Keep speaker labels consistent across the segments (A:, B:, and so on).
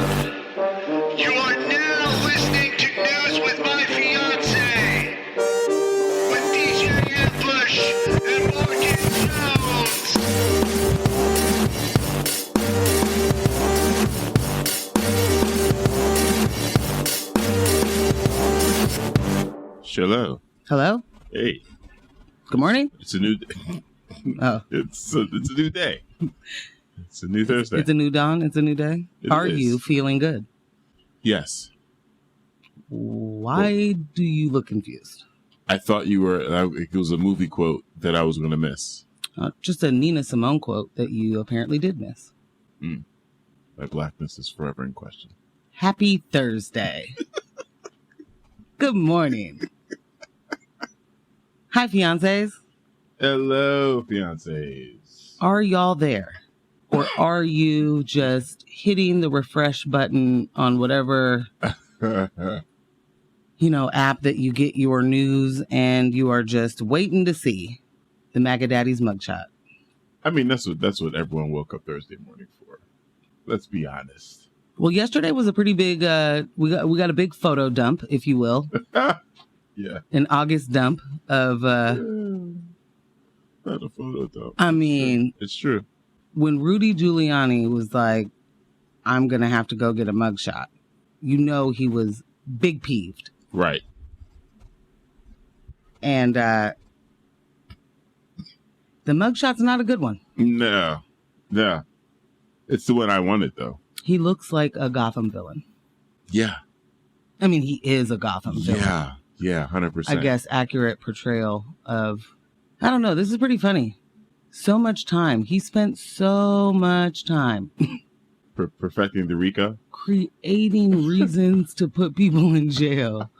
A: You are now listening to News with My Fiancé with DJ Ambush and Morgan Jones.
B: Hello.
C: Hello?
B: Hey.
C: Good morning?
B: It's a new day.
C: Oh.
B: It's a new day. It's a new Thursday.
C: It's a new dawn. It's a new day. Are you feeling good?
B: Yes.
C: Why do you look confused?
B: I thought you were, it was a movie quote that I was going to miss.
C: Just a Nina Simone quote that you apparently did miss.
B: My blackness is forever in question.
C: Happy Thursday. Good morning. Hi, fiancés.
B: Hello, fiancés.
C: Are y'all there? Or are you just hitting the refresh button on whatever, app that you get your news, and you are just waiting to see the Maga Daddy's mugshot?
B: I mean, that's what everyone woke up Thursday morning for. Let's be honest.
C: Well, yesterday was a pretty big, we got a big photo dump, if you will.
B: Yeah.
C: An August dump of,
B: not a photo dump.
C: I mean.
B: It's true.
C: When Rudy Giuliani was like, I'm going to have to go get a mugshot, he was big peeved.
B: Right.
C: And the mugshot's not a good one.
B: No. It's the one I wanted, though. He
C: looks like a Gotham villain.
B: Yeah.
C: I mean, he is a Gotham villain.
B: Yeah, 100%.
C: I guess accurate portrayal of, I don't know, this is pretty funny. So much time. He spent so much time.
B: Perfecting the RICO?
C: Creating reasons to put people in jail.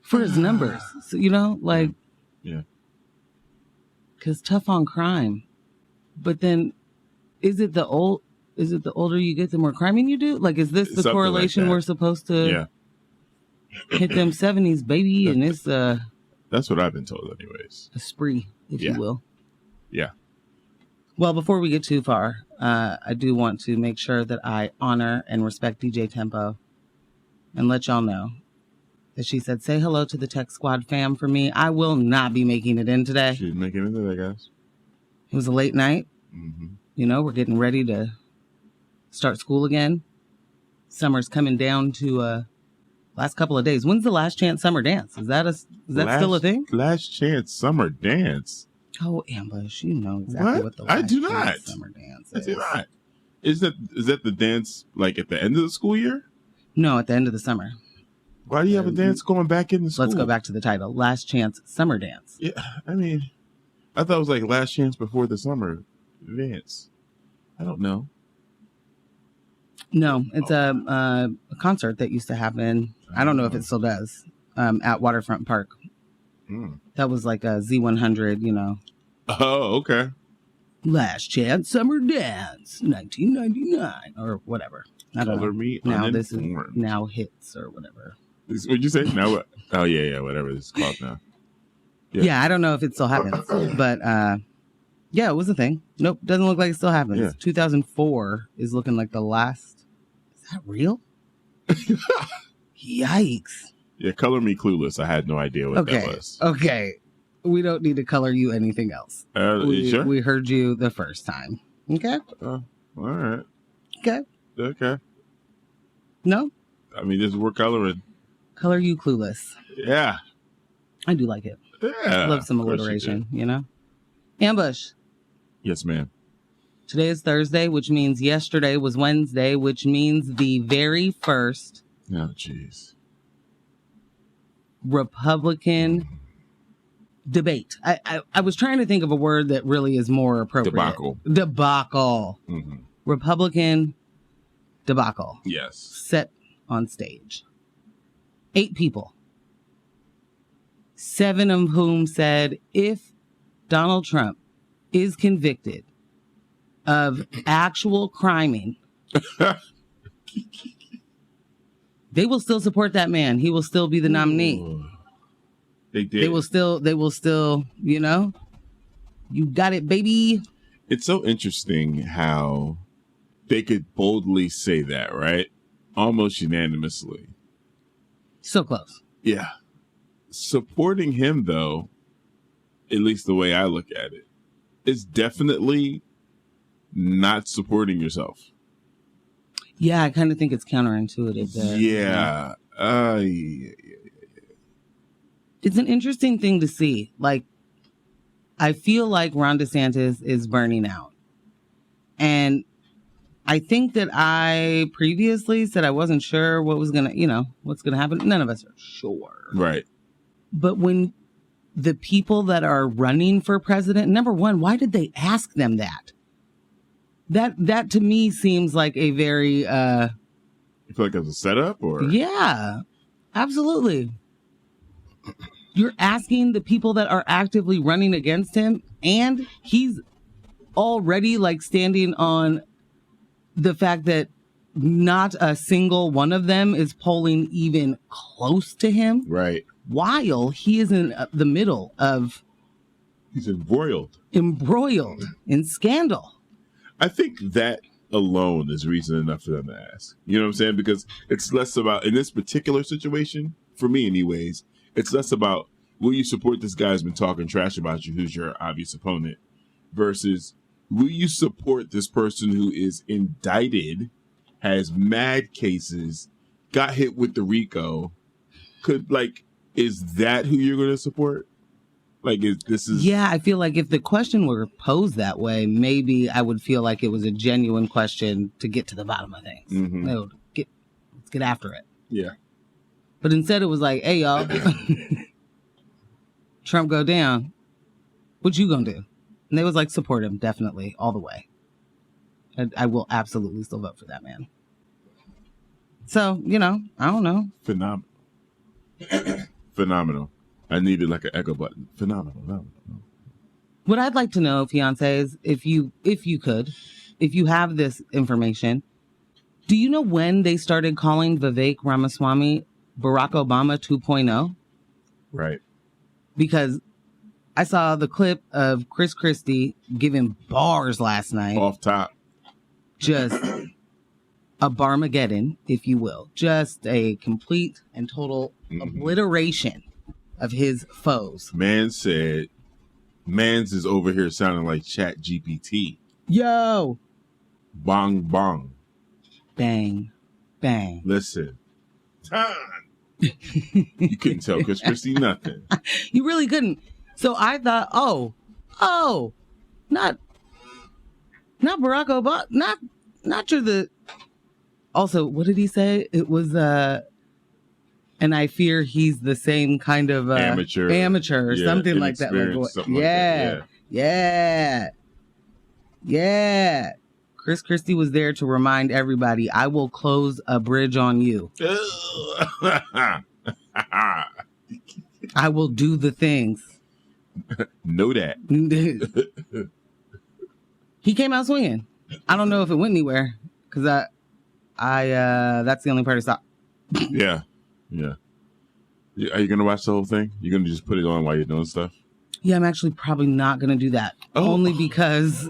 C: For his numbers. So,
B: Yeah.
C: Because tough on crime. But then, is it the older you get, the more criming you do? Like, is this the
B: something
C: correlation
B: like
C: we're supposed to hit them 70s, baby? And it's
B: that's what I've been told anyways.
C: A spree, if you will.
B: Yeah.
C: Well, before we get too far, I do want to make sure that I honor and respect DJ Tempo and let y'all know that she said, say hello to the Tech Squad fam for me. I will not be making it in today.
B: She's making it today, guys.
C: It was a late night.
B: Mm-hmm.
C: We're getting ready to start school again. Summer's coming down to last couple of days. When's the last chance summer dance? Is that still a thing?
B: Last chance summer dance.
C: Oh, Ambush, you know exactly what the
B: I do not.
C: chance summer dance is.
B: I do not. Is that the dance like at the end of the school year?
C: No, at the end of the summer.
B: Why do you have a dance going back into school?
C: Let's go back to the title. Last chance summer dance.
B: Yeah, I mean, I thought it was like last chance before the summer dance. I don't know.
C: No, it's a concert that used to happen. I don't know if it still does. At Waterfront Park. That was like a Z100,
B: Oh, okay.
C: Last chance summer dance, 1999 or whatever. I don't know.
B: Me
C: now this is now hits or whatever.
B: What'd you say? Now what? Oh yeah, whatever this is called now.
C: Yeah, I don't know if it still happens, but yeah, it was a thing. Nope, doesn't look like it still happens.
B: Yeah.
C: 2004 is looking like the last. Is that real? Yikes.
B: Yeah, color me clueless. I had no idea what that was.
C: Okay. We don't need to color you anything else.
B: Sure?
C: We heard you the first time. Okay?
B: All right.
C: Okay. No?
B: I mean, this is we're coloring.
C: Color you clueless.
B: Yeah.
C: I do like it.
B: Yeah.
C: Love some alliteration, Ambush.
B: Yes, ma'am.
C: Today is Thursday, which means yesterday was Wednesday, which means the very first
B: Oh, jeez.
C: Republican debate. I was trying to think of a word that really is more appropriate. Debacle.
B: Mm-hmm.
C: Republican debacle.
B: Yes.
C: Set on stage. 8 people. 7 of whom said if Donald Trump is convicted of actual criming, they will still support that man. He will still be the nominee.
B: Ooh. They did.
C: They will still, you got it, baby.
B: It's so interesting how they could boldly say that, right? Almost unanimously.
C: So close.
B: Yeah. Supporting him, though, at least the way I look at it, is definitely not supporting yourself.
C: Yeah, I kind of think it's counterintuitive there.
B: Yeah.
C: It's an interesting thing to see. Like, I feel like Ron DeSantis is burning out. And I think that I previously said I wasn't sure what was going to, what's going to happen. None of us are sure.
B: Right.
C: But when the people that are running for president, number one, why did they ask them that? That to me seems like a very...
B: You feel like it was a setup or?
C: Yeah, absolutely. You're asking the people that are actively running against him, and he's already like standing on the fact that not a single one of them is polling even close to him.
B: Right.
C: While he is in the middle of...
B: He's embroiled
C: in scandal.
B: I think that alone is reason enough for them to ask. You know what I'm saying? Because it's less about, in this particular situation, for me anyways, it's less about, will you support this guy who's been talking trash about you, who's your obvious opponent, versus will you support this person who is indicted, has mad cases, got hit with the RICO, is that who you're going to support? Yeah,
C: I feel like if the question were posed that way, maybe I would feel like it was a genuine question to get to the bottom of things.
B: Mm-hmm.
C: Let's get after it.
B: Yeah.
C: But instead it was like, hey, y'all, Trump go down. What you gonna do? And they was like, support him, definitely, all the way. And I will absolutely still vote for that man. So, I don't know.
B: Phenomenal. I needed like an echo button. Phenomenal.
C: What I'd like to know, Fiancé, is if you have this information, do you know when they started calling Vivek Ramaswamy Barack Obama 2.0?
B: Right. Because
C: I saw the clip of Chris Christie giving bars last night.
B: Off top.
C: Just a Barmageddon, if you will. Just a complete and total obliteration of his foes.
B: Man said, Mans is over here sounding like Chat GPT.
C: Yo!
B: Bong bong.
C: Bang. Bang.
B: Listen. Time. You couldn't tell Chris Christie nothing.
C: You really couldn't. So I thought, not Barack Obama, not you're the... Also, what did he say? It was, and I fear he's the same kind of amateur or something like that. Yeah. Chris Christie was there to remind everybody, I will close a bridge on you. I will do the things.
B: Know that.
C: He came out swinging. I don't know if it went anywhere because I that's the only part I saw.
B: Yeah. Are you gonna watch the whole thing? You're gonna just put it on while you're doing stuff?
C: Yeah, I'm actually probably not gonna do that. Only because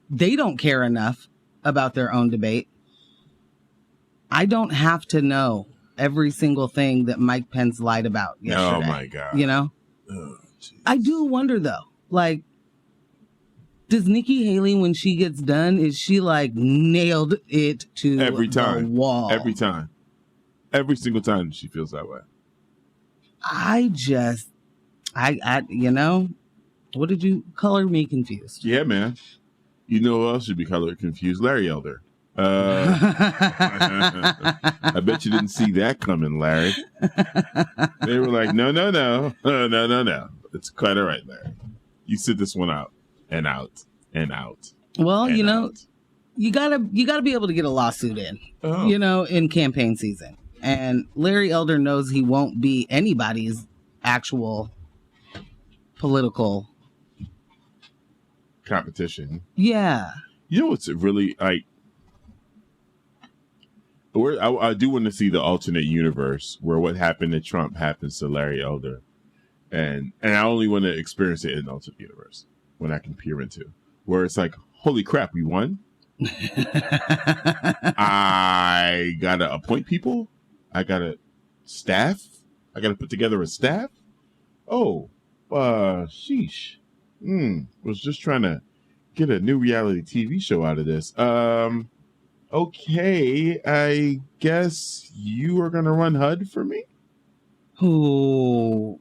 C: they don't care enough about their own debate. I don't have to know every single thing that Mike Pence lied about yesterday.
B: Oh my God.
C: I do wonder though, like, does Nikki Haley, when she gets done, is she like nailed it to the wall?
B: Every time. Every single time she feels that way.
C: What did you color me confused?
B: Yeah, man. You know who else should be colored confused? Larry Elder. I bet you didn't see that coming, Larry. They were like, no. It's quite all right, Larry. You sit this one out and out and out.
C: Well, out. you gotta be able to get a lawsuit in, in campaign season. And Larry Elder knows he won't be anybody's actual political
B: competition.
C: Yeah.
B: You know what's really like? I do want to see the alternate universe where what happened to Trump happens to Larry Elder, and I only want to experience it in an alternate universe when I can peer into where it's like, holy crap, we won. I gotta appoint people. I gotta staff. I gotta put together a staff. Oh, sheesh. Was just trying to get a new reality TV show out of this. Okay, I guess you are gonna run HUD for me.
C: Who?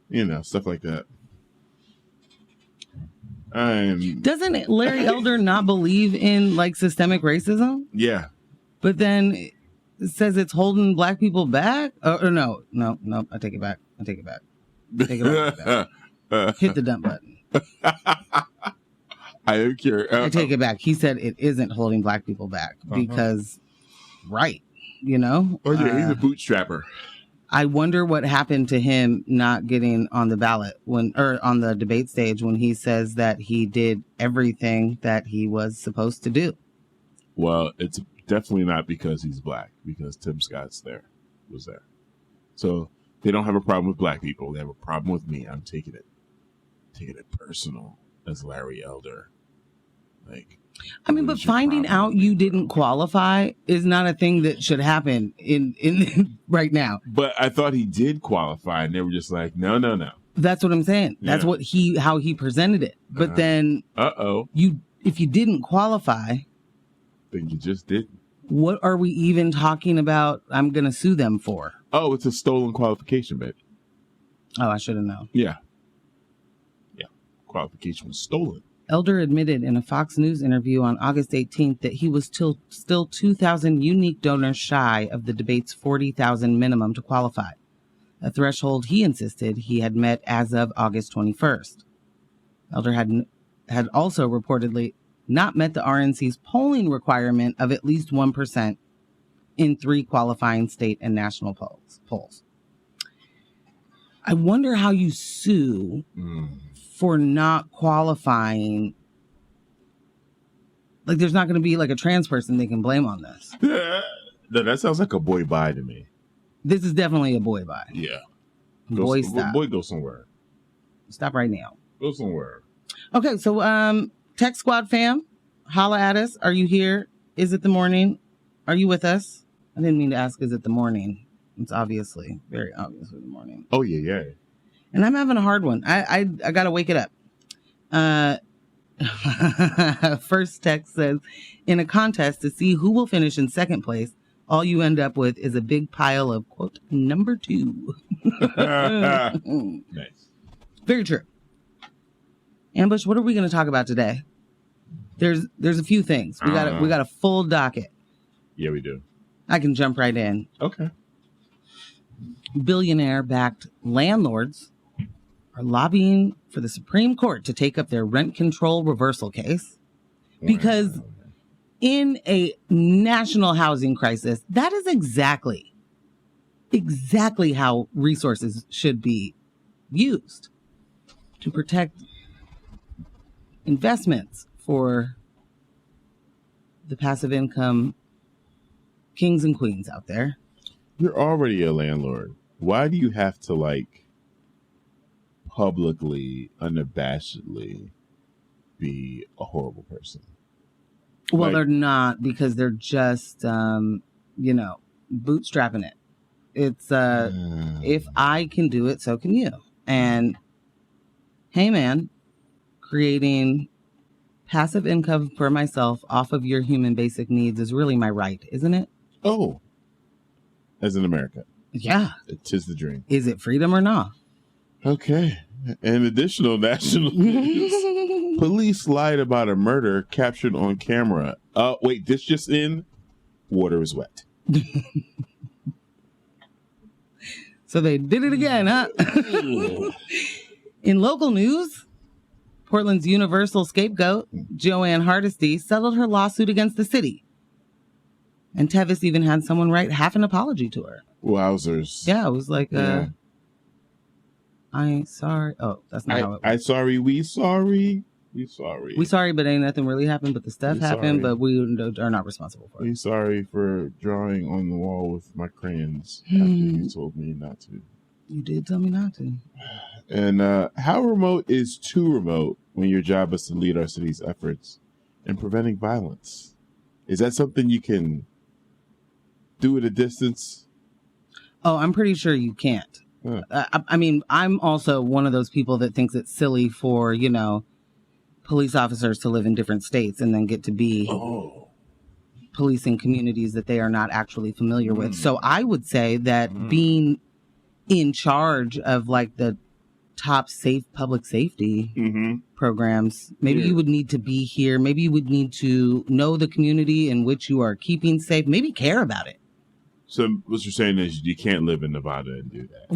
B: You know, stuff like that.
C: Doesn't Larry Elder not believe in like systemic racism?
B: Yeah.
C: But then it says it's holding black people back? Or no. I take it back. Take it back. Hit the dump button.
B: I am curious.
C: I take it back. He said it isn't holding black people back because, right, you know?
B: Oh, yeah, he's a bootstrapper.
C: I wonder what happened to him not getting on the ballot or on the debate stage when he says that he did everything that he was supposed to do.
B: Well, it's definitely not because he's black, because Tim Scott's was there. So they don't have a problem with black people. They have a problem with me. I'm taking it personal as Larry Elder.
C: I mean, but finding out you didn't qualify is not a thing that should happen in right now.
B: But I thought he did qualify, and they were just like, no.
C: That's what I'm saying. That's what how he presented it. But then, if you didn't qualify,
B: then you just didn't.
C: What are we even talking about? I'm gonna sue them for.
B: Oh, it's a stolen qualification, baby.
C: Oh, I should have known.
B: Yeah. Qualification was stolen.
C: Elder admitted in a Fox News interview on August 18th that he was still 2,000 unique donors shy of the debate's 40,000 minimum to qualify, a threshold he insisted he had met as of August 21st. Elder had also reportedly not met the RNC's polling requirement of at least 1% in 3 qualifying state and national polls. I wonder how you sue for not qualifying. Like, there's not going to be like a trans person they can blame on this.
B: No, that sounds like a boy bye to me.
C: This is definitely a boy bye.
B: Yeah.
C: Boy, stop.
B: Boy, go somewhere.
C: Stop right now.
B: Go somewhere.
C: Okay, so Tech Squad fam, holla at us. Are you here? Is it the morning? Are you with us? I didn't mean to ask, is it the morning? It's obviously, very obviously the morning.
B: Oh, yeah.
C: And I'm having a hard one. I got to wake it up. First text says, in a contest to see who will finish in second place, all you end up with is a big pile of, quote, number 2.
B: Nice.
C: Very true. Ambush, what are we going to talk about today? There's a few things. We got a full docket.
B: Yeah, we do.
C: I can jump right in.
B: Okay.
C: Billionaire-backed landlords are lobbying for the Supreme Court to take up their rent control reversal case because in a national housing crisis, that is exactly how resources should be used to protect investments for the passive income kings and queens out there.
B: You're already a landlord. Why do you have to publicly, unabashedly be a horrible person?
C: Well, they're not, because they're just, bootstrapping it. It's, if I can do it, so can you. And, hey man, creating passive income for myself off of your human basic needs is really my right, isn't it?
B: Oh, as in America.
C: Yeah.
B: It is the dream.
C: Is it freedom or not?
B: Okay. And additional national news. Police lied about a murder captured on camera. Wait, this just in? Water is wet.
C: So they did it again, huh? In local news, Portland's universal scapegoat, Ann Hardesty, settled her lawsuit against the city. And Tevis even had someone write half an apology to her.
B: Wowzers.
C: Yeah, it was like, I ain't sorry. Oh, that's not how it was.
B: We sorry. We sorry,
C: but ain't nothing really happened, but the stuff happened, but we are not responsible for it.
B: We sorry for drawing on the wall with my crayons after you told me not to.
C: You did tell me not to.
B: And how remote is too remote when your job is to lead our city's efforts and preventing violence. Is that something you can do at a distance?
C: Oh, I'm pretty sure you can't.
B: Huh.
C: I mean, I'm also one of those people that thinks it's silly for, police officers to live in different states and then get to be policing communities that they are not actually familiar with. So I would say that being in charge of like the top public safety programs, maybe you would need to be here. Maybe you would need to know the community in which you are keeping safe. Maybe care about it.
B: So what you're saying is you can't live in Nevada and do that.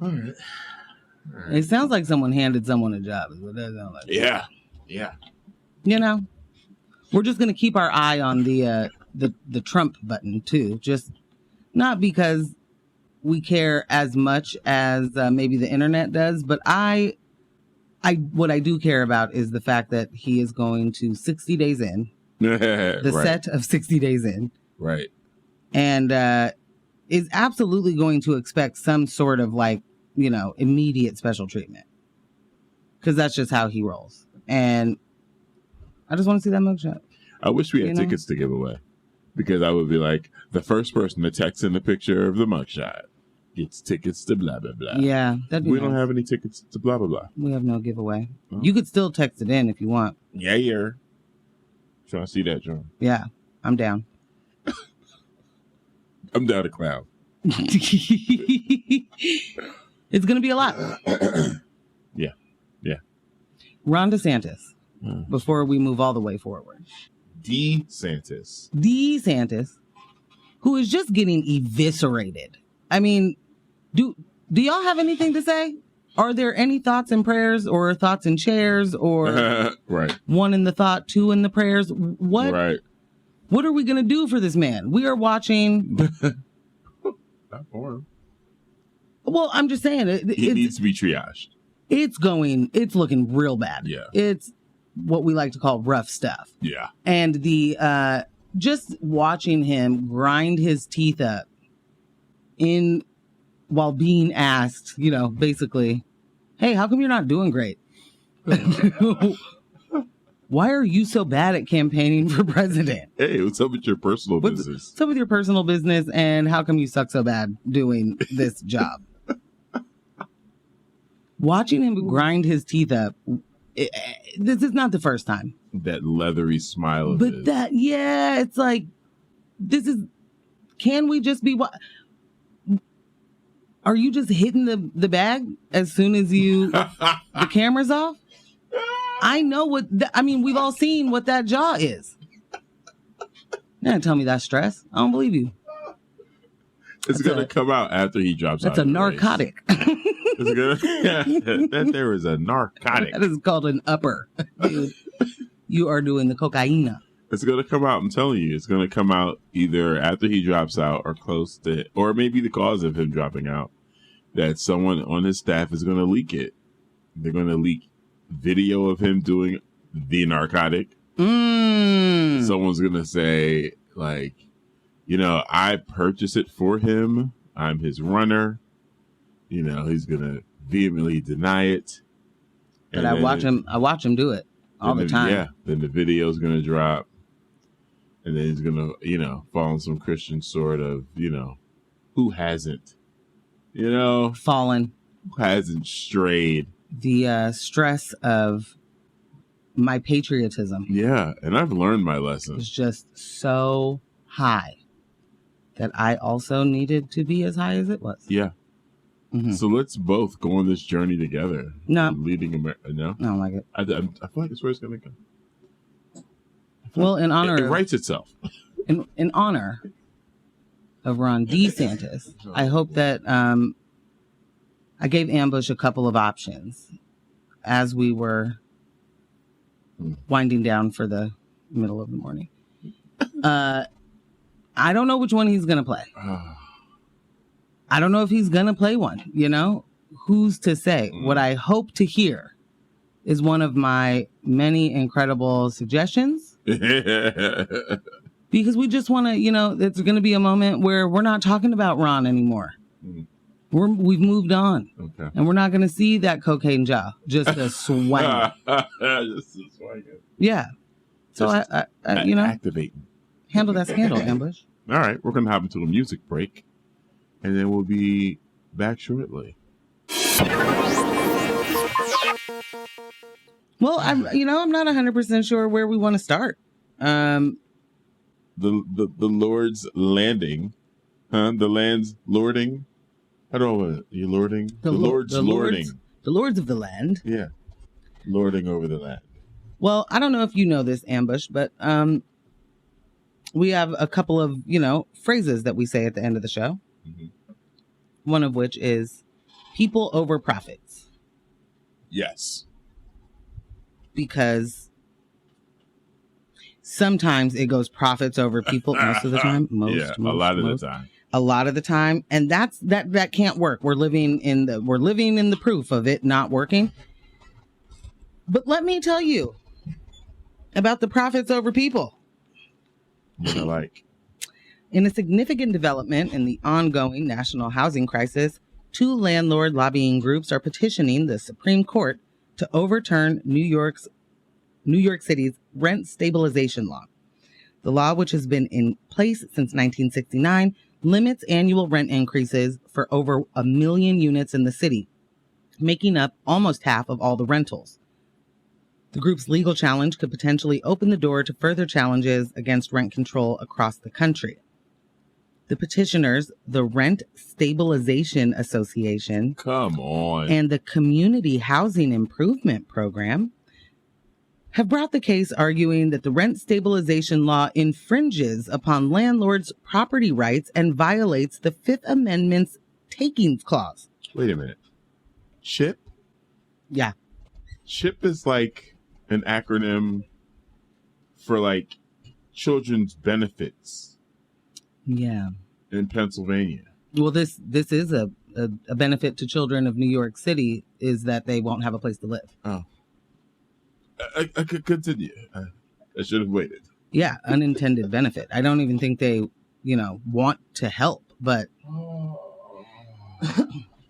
B: All right.
C: It sounds like someone handed someone a job. Is what that sounds like.
B: Yeah.
C: We're just going to keep our eye on the Trump button too. Just not because we care as much as maybe the internet does, but what I do care about is the fact that he is going to 60 days in. The set of 60 days in.
B: Right.
C: And is absolutely going to expect some sort of immediate special treatment. Because that's just how he rolls. And I just want to see that mugshot.
B: I wish we had tickets to give away. Because I would be like, the first person to text in a picture of the mugshot gets tickets to blah, blah, blah.
C: Yeah.
B: We don't have any tickets to blah, blah, blah.
C: We have no giveaway. Oh. You could still text it in if you want.
B: Yeah. Trying to see that, John.
C: Yeah, I'm down.
B: I'm down to clown.
C: It's going to be a lot.
B: Yeah.
C: Ron DeSantis, before we move all the way forward.
B: DeSantis,
C: who is just getting eviscerated. I mean, do y'all have anything to say? Are there any thoughts and prayers or thoughts and chairs or
B: right.
C: One in the thought, two in the prayers? What?
B: Right.
C: What are we going to do for this man? We are watching.
B: Not for him.
C: Well, I'm just saying.
B: He needs to be triaged.
C: It's looking real bad.
B: Yeah.
C: It's what we like to call rough stuff.
B: Yeah.
C: And the just watching him grind his teeth up while being asked, basically, hey, how come you're not doing great? Why are you so bad at campaigning for president?
B: Hey, what's up with your personal business?
C: What's up with your personal business, and how come you suck so bad doing this job? Watching him grind his teeth up, this is not the first time.
B: That leathery smile of his.
C: But it's like, can we just be... Are you just hitting the bag as soon as the camera's off? I know we've all seen what that jaw is. You're not tell me that's stress. I don't believe you.
B: It's going to come out after he drops out.
C: That's a narcotic.
B: That there is a narcotic.
C: That is called an upper. Dude, you are doing the cocaine.
B: It's going to come out. I'm telling you, it's going to come out either after he drops out or close to, or maybe the cause of him dropping out, that someone on his staff is going to leak it. They're going to leak video of him doing the narcotic. Someone's going to say, I purchased it for him. I'm his runner. He's going to vehemently deny it.
C: But I watch him do it all the time.
B: Yeah. Then the video's going to drop. And then he's going to, fall on some Christian sort of, who hasn't,
C: fallen.
B: Who hasn't strayed.
C: The stress of my patriotism.
B: Yeah. And I've learned my lesson.
C: It's just so high that I also needed to be as high as it was.
B: Yeah. Mm-hmm. So let's both go on this journey together.
C: No.
B: Leading America. No?
C: I don't like it.
B: I feel like it's where it's going to go.
C: Well, in honor
B: it writes itself.
C: In honor of Ron DeSantis, I hope that I gave Ambush a couple of options as we were winding down for the middle of the morning. I don't know which one he's going to play. I don't know if he's going to play one, Who's to say? What I hope to hear is one of my many incredible suggestions. Because we just want to, it's going to be a moment where we're not talking about Ron anymore. We've moved on.
B: Okay.
C: And we're not going to see that cocaine jaw. Just a swang.
B: Just a swing.
C: Yeah. So, I
B: Activating.
C: handle that scandal, Ambush.
B: All right. We're going to hop into the music break. And then we'll be back shortly.
C: Well, I'm not 100% sure where we want to start.
B: The Lord's Landing. Huh? The land's lording. I don't know what you lording. The Lord's lording.
C: The lords of the land.
B: Yeah. Lording over the land.
C: Well, I don't know if you know this, Ambush, but we have a couple of, phrases that we say at the end of the show.
B: Mm-hmm.
C: One of which is people over profits.
B: Yes.
C: Because sometimes it goes profits over people. Most of the time.
B: A lot of the time.
C: And that can't work. We're living in the proof of it not working. But let me tell you about the profits over people.
B: What I like.
C: In a significant development in the ongoing national housing crisis, 2 landlord lobbying groups are petitioning the Supreme Court to overturn New York City's rent stabilization law. The law, which has been in place since 1969, limits annual rent increases for over 1 million units in the city, making up almost half of all the rentals. The group's legal challenge could potentially open the door to further challenges against rent control across the country. The petitioners, the Rent Stabilization Association,
B: come on,
C: and the Community Housing Improvement Program have brought the case arguing that the rent stabilization law infringes upon landlords' property rights and violates the Fifth Amendment's takings clause.
B: Wait a minute. CHIP?
C: Yeah.
B: CHIP is like an acronym for like children's benefits.
C: Yeah.
B: In Pennsylvania.
C: Well, this is a benefit to children of New York City is that they won't have a place to live.
B: Oh. I could continue. I should have waited.
C: Yeah, unintended benefit. I don't even think they, want to help, but...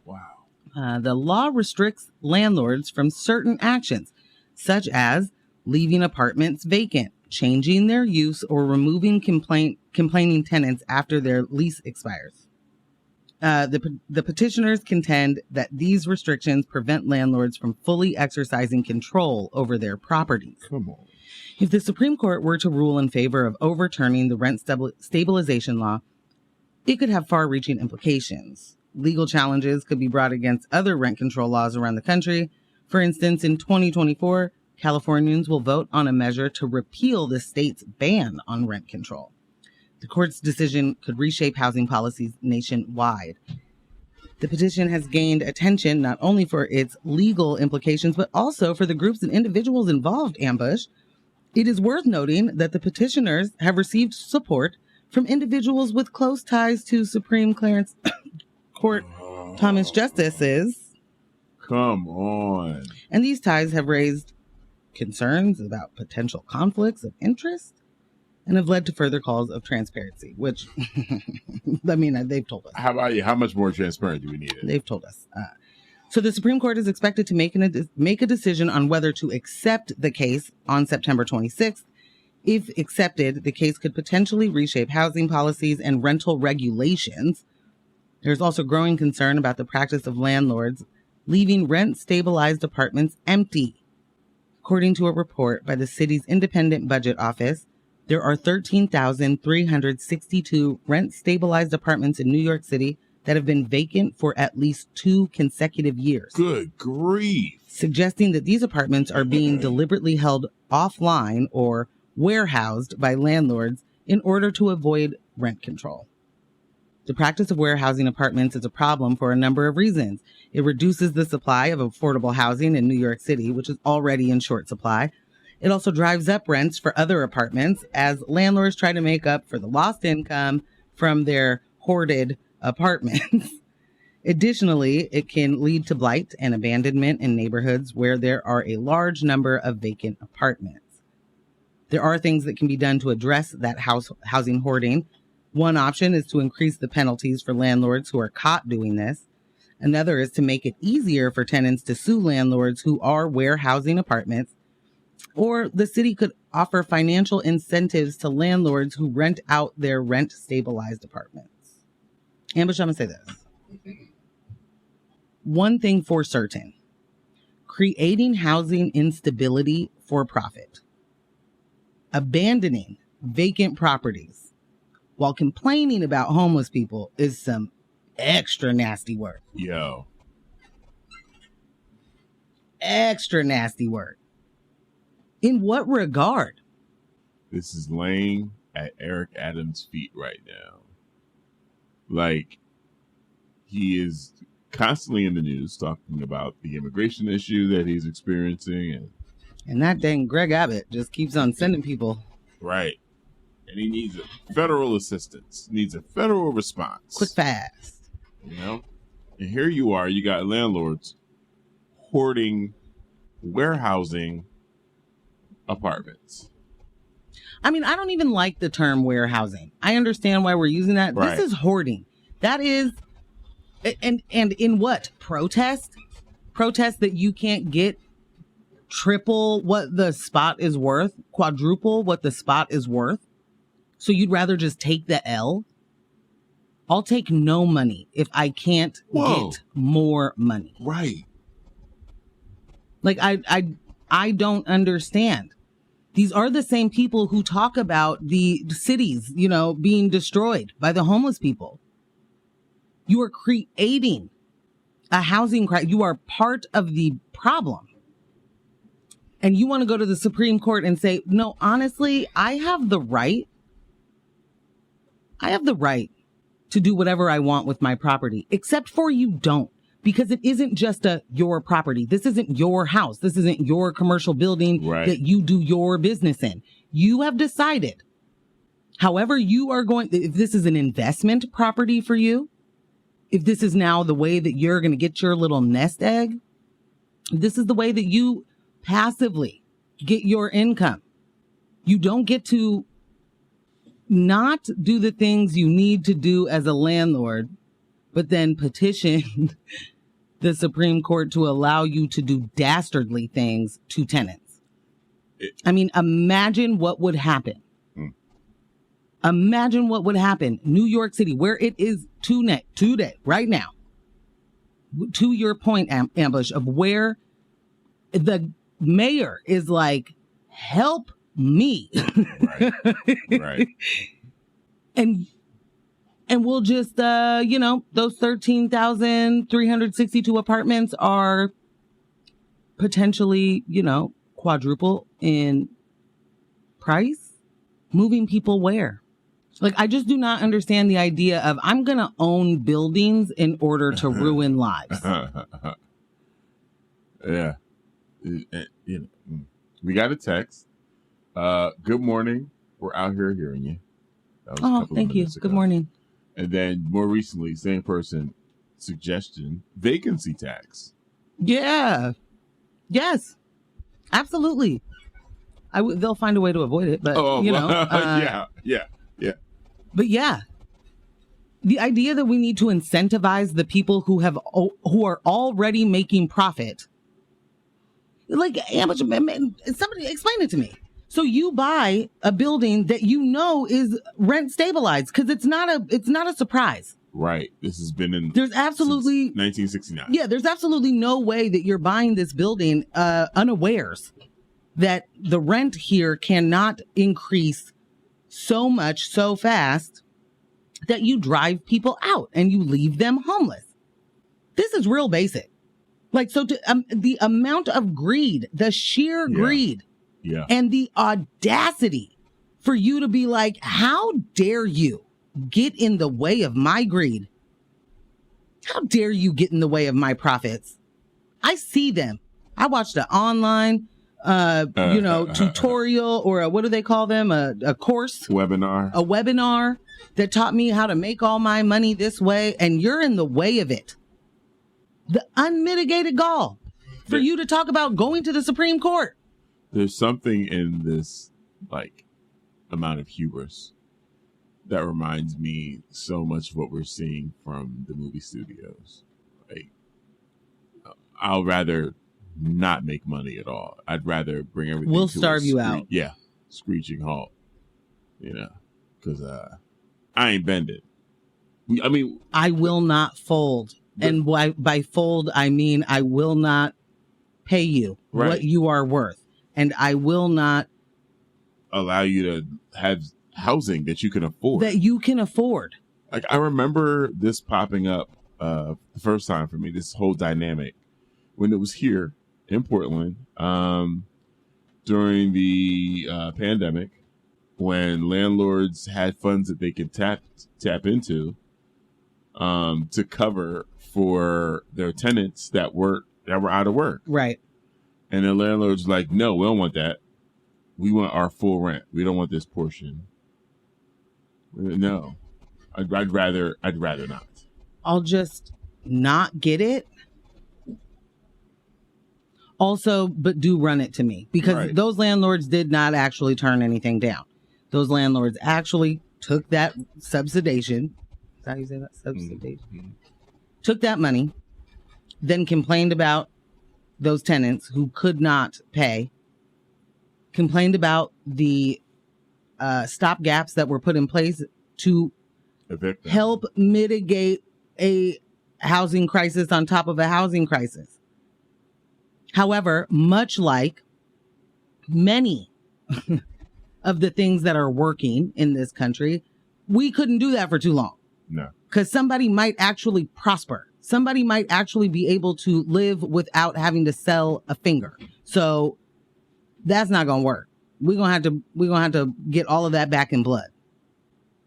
B: Wow.
C: The law restricts landlords from certain actions, such as leaving apartments vacant, changing their use, or removing complaining tenants after their lease expires. The petitioners contend that these restrictions prevent landlords from fully exercising control over their properties.
B: Come on.
C: If the Supreme Court were to rule in favor of overturning the rent stabilization law, it could have far-reaching implications. Legal challenges could be brought against other rent control laws around the country. For instance, in 2024, Californians will vote on a measure to repeal the state's ban on rent control. The court's decision could reshape housing policies nationwide. The petition has gained attention not only for its legal implications, but also for the groups and individuals involved, Ambush. It is worth noting that the petitioners have received support from individuals with close ties to Supreme Court Thomas Justices.
B: Come on.
C: And these ties have raised concerns about potential conflicts of interest and have led to further calls of transparency, which, they've told us.
B: How about you? How much more transparent do we need?
C: They've told us. So the Supreme Court is expected to make a decision on whether to accept the case on September 26th. If accepted, the case could potentially reshape housing policies and rental regulations. There's also growing concern about the practice of landlords leaving rent-stabilized apartments empty. According to a report by the city's independent budget office, there are 13,362 rent-stabilized apartments in New York City that have been vacant for at least 2 consecutive years.
B: Good grief.
C: Suggesting that these apartments are being deliberately held offline or warehoused by landlords in order to avoid rent control. The practice of warehousing apartments is a problem for a number of reasons. It reduces the supply of affordable housing in New York City, which is already in short supply. It also drives up rents for other apartments as landlords try to make up for the lost income from their hoarded apartments. Additionally, it can lead to blight and abandonment in neighborhoods where there are a large number of vacant apartments. There are things that can be done to address that housing hoarding. One option is to increase the penalties for landlords who are caught doing this. Another is to make it easier for tenants to sue landlords who are warehousing apartments. Or the city could offer financial incentives to landlords who rent out their rent-stabilized apartments. Ambush, I'm going to say this. One thing for certain, creating housing instability for profit, abandoning vacant properties while complaining about homeless people is some extra nasty work.
B: Yo.
C: Extra nasty work. In what regard?
B: This is laying at Eric Adams' feet right now. Like, he is constantly in the news talking about the immigration issue that he's experiencing.
C: And that dang Greg Abbott just keeps on sending people.
B: Right. And he needs a federal assistance, needs a federal response.
C: Quick, fast.
B: You know? And here you are, you got landlords hoarding, warehousing apartments.
C: I mean, I don't even like the term warehousing. I understand why we're using that.
B: Right.
C: This is hoarding. That is, and in what? Protest? Protest that you can't get triple what the spot is worth, quadruple what the spot is worth. So you'd rather just take the L? I'll take no money if I can't get more money.
B: Right.
C: Like, I don't understand. These are the same people who talk about the cities, you know, being destroyed by the homeless people. You are creating a housing crisis. You are part of the problem. And you want to go to the Supreme Court and say, no, honestly, I have the right to do whatever I want with my property, except for you don't. Because it isn't just your property. This isn't your house. This isn't your commercial building that you do your business in. You have decided, however you are going, if this is an investment property for you, if this is now the way that you're going to get your little nest egg, this is the way that you passively get your income. You don't get to not do the things you need to do as a landlord, but then petition the Supreme Court to allow you to do dastardly things to tenants. I mean, imagine what would happen. Imagine what would happen. New York City, where it is today, right now, to your point, Ambush, of where the mayor is like, help me.
B: Right.
C: And we'll just, those 13,362 apartments are potentially, quadruple in price. Moving people where? Like, I just do not understand the idea of I'm going to own buildings in order to ruin lives.
B: Yeah. We got a text. Good morning. We're out here hearing you.
C: Thank you. Good morning.
B: And then more recently, same person, suggestion, vacancy tax.
C: Yeah. Yes. Absolutely. They'll find a way to avoid it, but
B: yeah.
C: But yeah, the idea that we need to incentivize the people who are already making profit. Like, somebody explain it to me. So you buy a building that you know is rent stabilized because it's not a surprise.
B: Right. This has been in.
C: There's absolutely
B: 1969.
C: Yeah, there's absolutely no way that you're buying this building unawares that the rent here cannot increase so much so fast that you drive people out and you leave them homeless. This is real basic. Like, so the amount of greed, the sheer greed.
B: Yeah.
C: And the audacity for you to be like, how dare you get in the way of my greed? How dare you get in the way of my profits? I see them. I watched an online, tutorial or what do they call them? A course?
B: Webinar.
C: A webinar that taught me how to make all my money this way. And you're in the way of it. The unmitigated gall for you to talk about going to the Supreme Court.
B: There's something in this, amount of hubris that reminds me so much of what we're seeing from the movie studios. like, I'll rather not make money at all. I'd rather bring everything.
C: We'll
B: to
C: starve you out.
B: Yeah, screeching halt. Because I ain't bending. I mean,
C: I will not fold, and by fold I mean I will not pay you what you are worth, and I will not
B: allow you to have housing that you can afford. Like, I remember this popping up the first time for me, this whole dynamic, when it was here in Portland during the pandemic, when landlords had funds that they could tap into to cover for their tenants that were out of work.
C: Right.
B: And the landlord's like, no, we don't want that. We want our full rent. We don't want this portion. No, I'd rather not.
C: I'll just not get it. Also, but do run it to me, because those landlords did not actually turn anything down. Those landlords actually took that subsidization. Is that how you say that? Subsidization. Mm-hmm. Took that money, then complained about those tenants who could not pay, complained about the stopgaps that were put in place to help mitigate a housing crisis on top of a housing crisis. However, much like many of the things that are working in this country, we couldn't do that for too long.
B: No.
C: Because somebody might actually prosper. Somebody might actually be able to live without having to sell a finger. So that's not going to work. We're going to have to get all of that back in blood.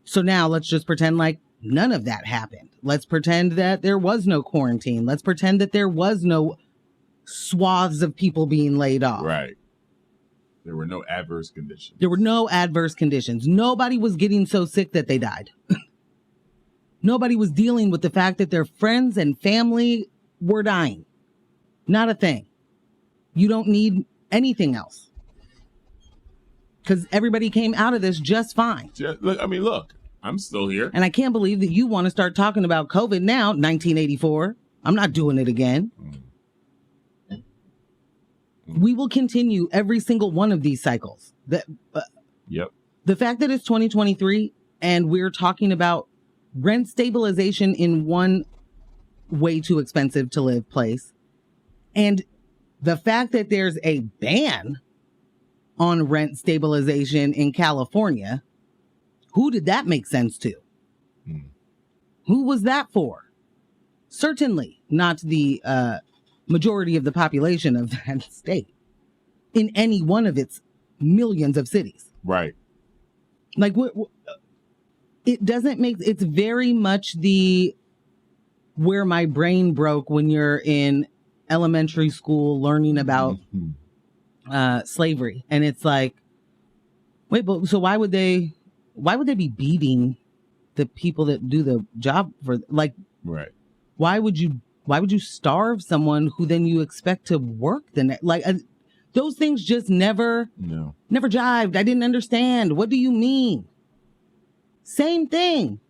C: So now let's just pretend like none of that happened. Let's pretend that there was no quarantine. Let's pretend that there was no swaths of people being laid off.
B: Right. There were no adverse conditions. Nobody was getting so sick that they died. Nobody was dealing with the fact that their friends and family were dying. Not a thing. You don't need anything else. Because everybody came out of this just fine. Look, I'm still here.
C: And I can't believe that you want to start talking about COVID now, 1984. I'm not doing it again. We will continue every single one of these cycles.
B: Yep.
C: The fact that it's 2023 and we're talking about rent stabilization in one way too expensive to live place, and the fact that there's a ban on rent stabilization in California, who did that make sense to? Who was that for? Certainly not the majority of the population of that state in any one of its millions of cities.
B: Right.
C: Like, it doesn't make, it's very much where my brain broke when you're in elementary school learning about slavery. And it's like, wait, but so why would they be beating the people that do the job for, like, right. Why would you starve someone who then you expect to work the next? Like, those things just never jived. I didn't understand. What do you mean? Same thing.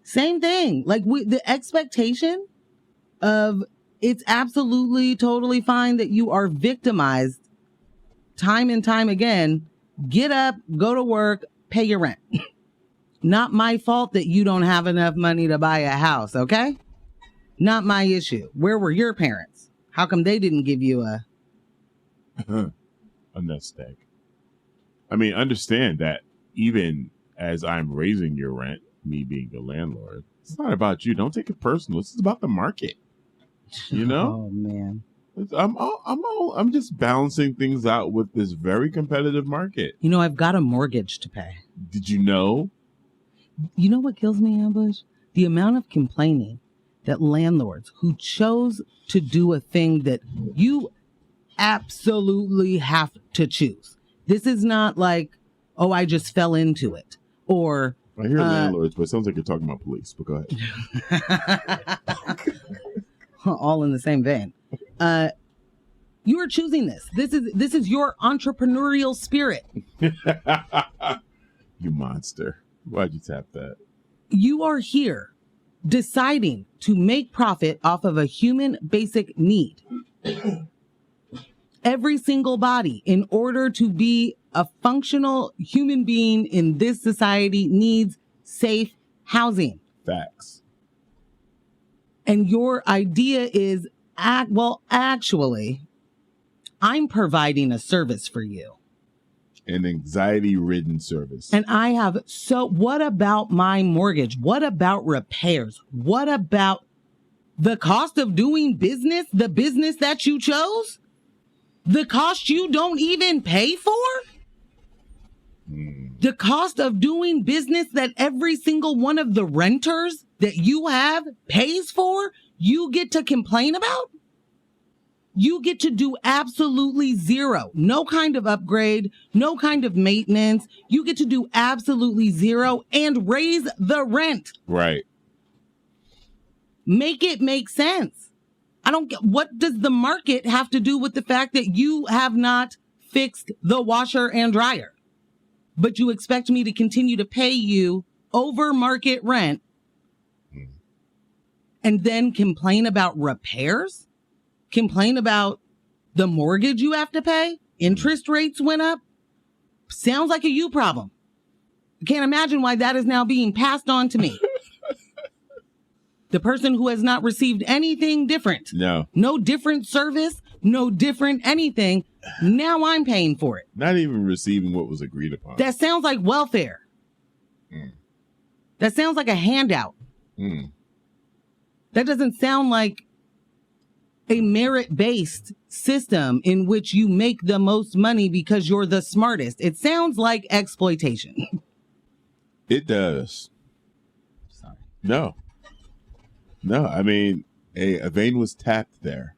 C: Same thing. Like, the expectation of it's absolutely totally fine that you are victimized time and time again. Get up, go to work, pay your rent. Not my fault that you don't have enough money to buy a house, okay? Not my issue. Where were your parents? How come they didn't give you a
B: nest egg? I mean, understand that even as I'm raising your rent, me being the landlord, it's not about you. Don't take it personal. It's about the market. You know?
C: Oh man.
B: I'm just balancing things out with this very competitive market.
C: You know, I've got a mortgage to pay.
B: Did you know?
C: You know what kills me, Ambush? The amount of complaining that landlords who chose to do a thing that you absolutely have to choose. This is not like, oh, I just fell into it. Or
B: I hear landlords, but it sounds like you're talking about police, but go ahead.
C: All in the same vein. You are choosing this. This is your entrepreneurial spirit.
B: You monster. Why'd you tap that?
C: You are here deciding to make profit off of a human basic need. Every single body, in order to be a functional human being in this society, needs safe housing.
B: Facts.
C: And your idea is, actually, I'm providing a service for you.
B: An anxiety-ridden service.
C: And I have, what about my mortgage? What about repairs? What about the cost of doing business? The business that you chose? The cost you don't even pay for? The cost of doing business that every single one of the renters that you have pays for, you get to complain about? You get to do absolutely zero. No kind of upgrade, no kind of maintenance. You get to do absolutely zero and raise the rent.
B: Right.
C: Make it make sense. I don't get, what does the market have to do with the fact that you have not fixed the washer and dryer? But you expect me to continue to pay you over market rent and then complain about repairs? Complain about the mortgage you have to pay? Interest rates went up? Sounds like a you problem. I can't imagine why that is now being passed on to me. The person who has not received anything different.
B: No.
C: No different service, no different anything. Now I'm paying for it.
B: Not even receiving what was agreed upon.
C: That sounds like welfare. That sounds like a handout. That doesn't sound like a merit-based system in which you make the most money because you're the smartest. It sounds like exploitation.
B: It does.
C: Sorry.
B: No. I mean, a vein was tapped there,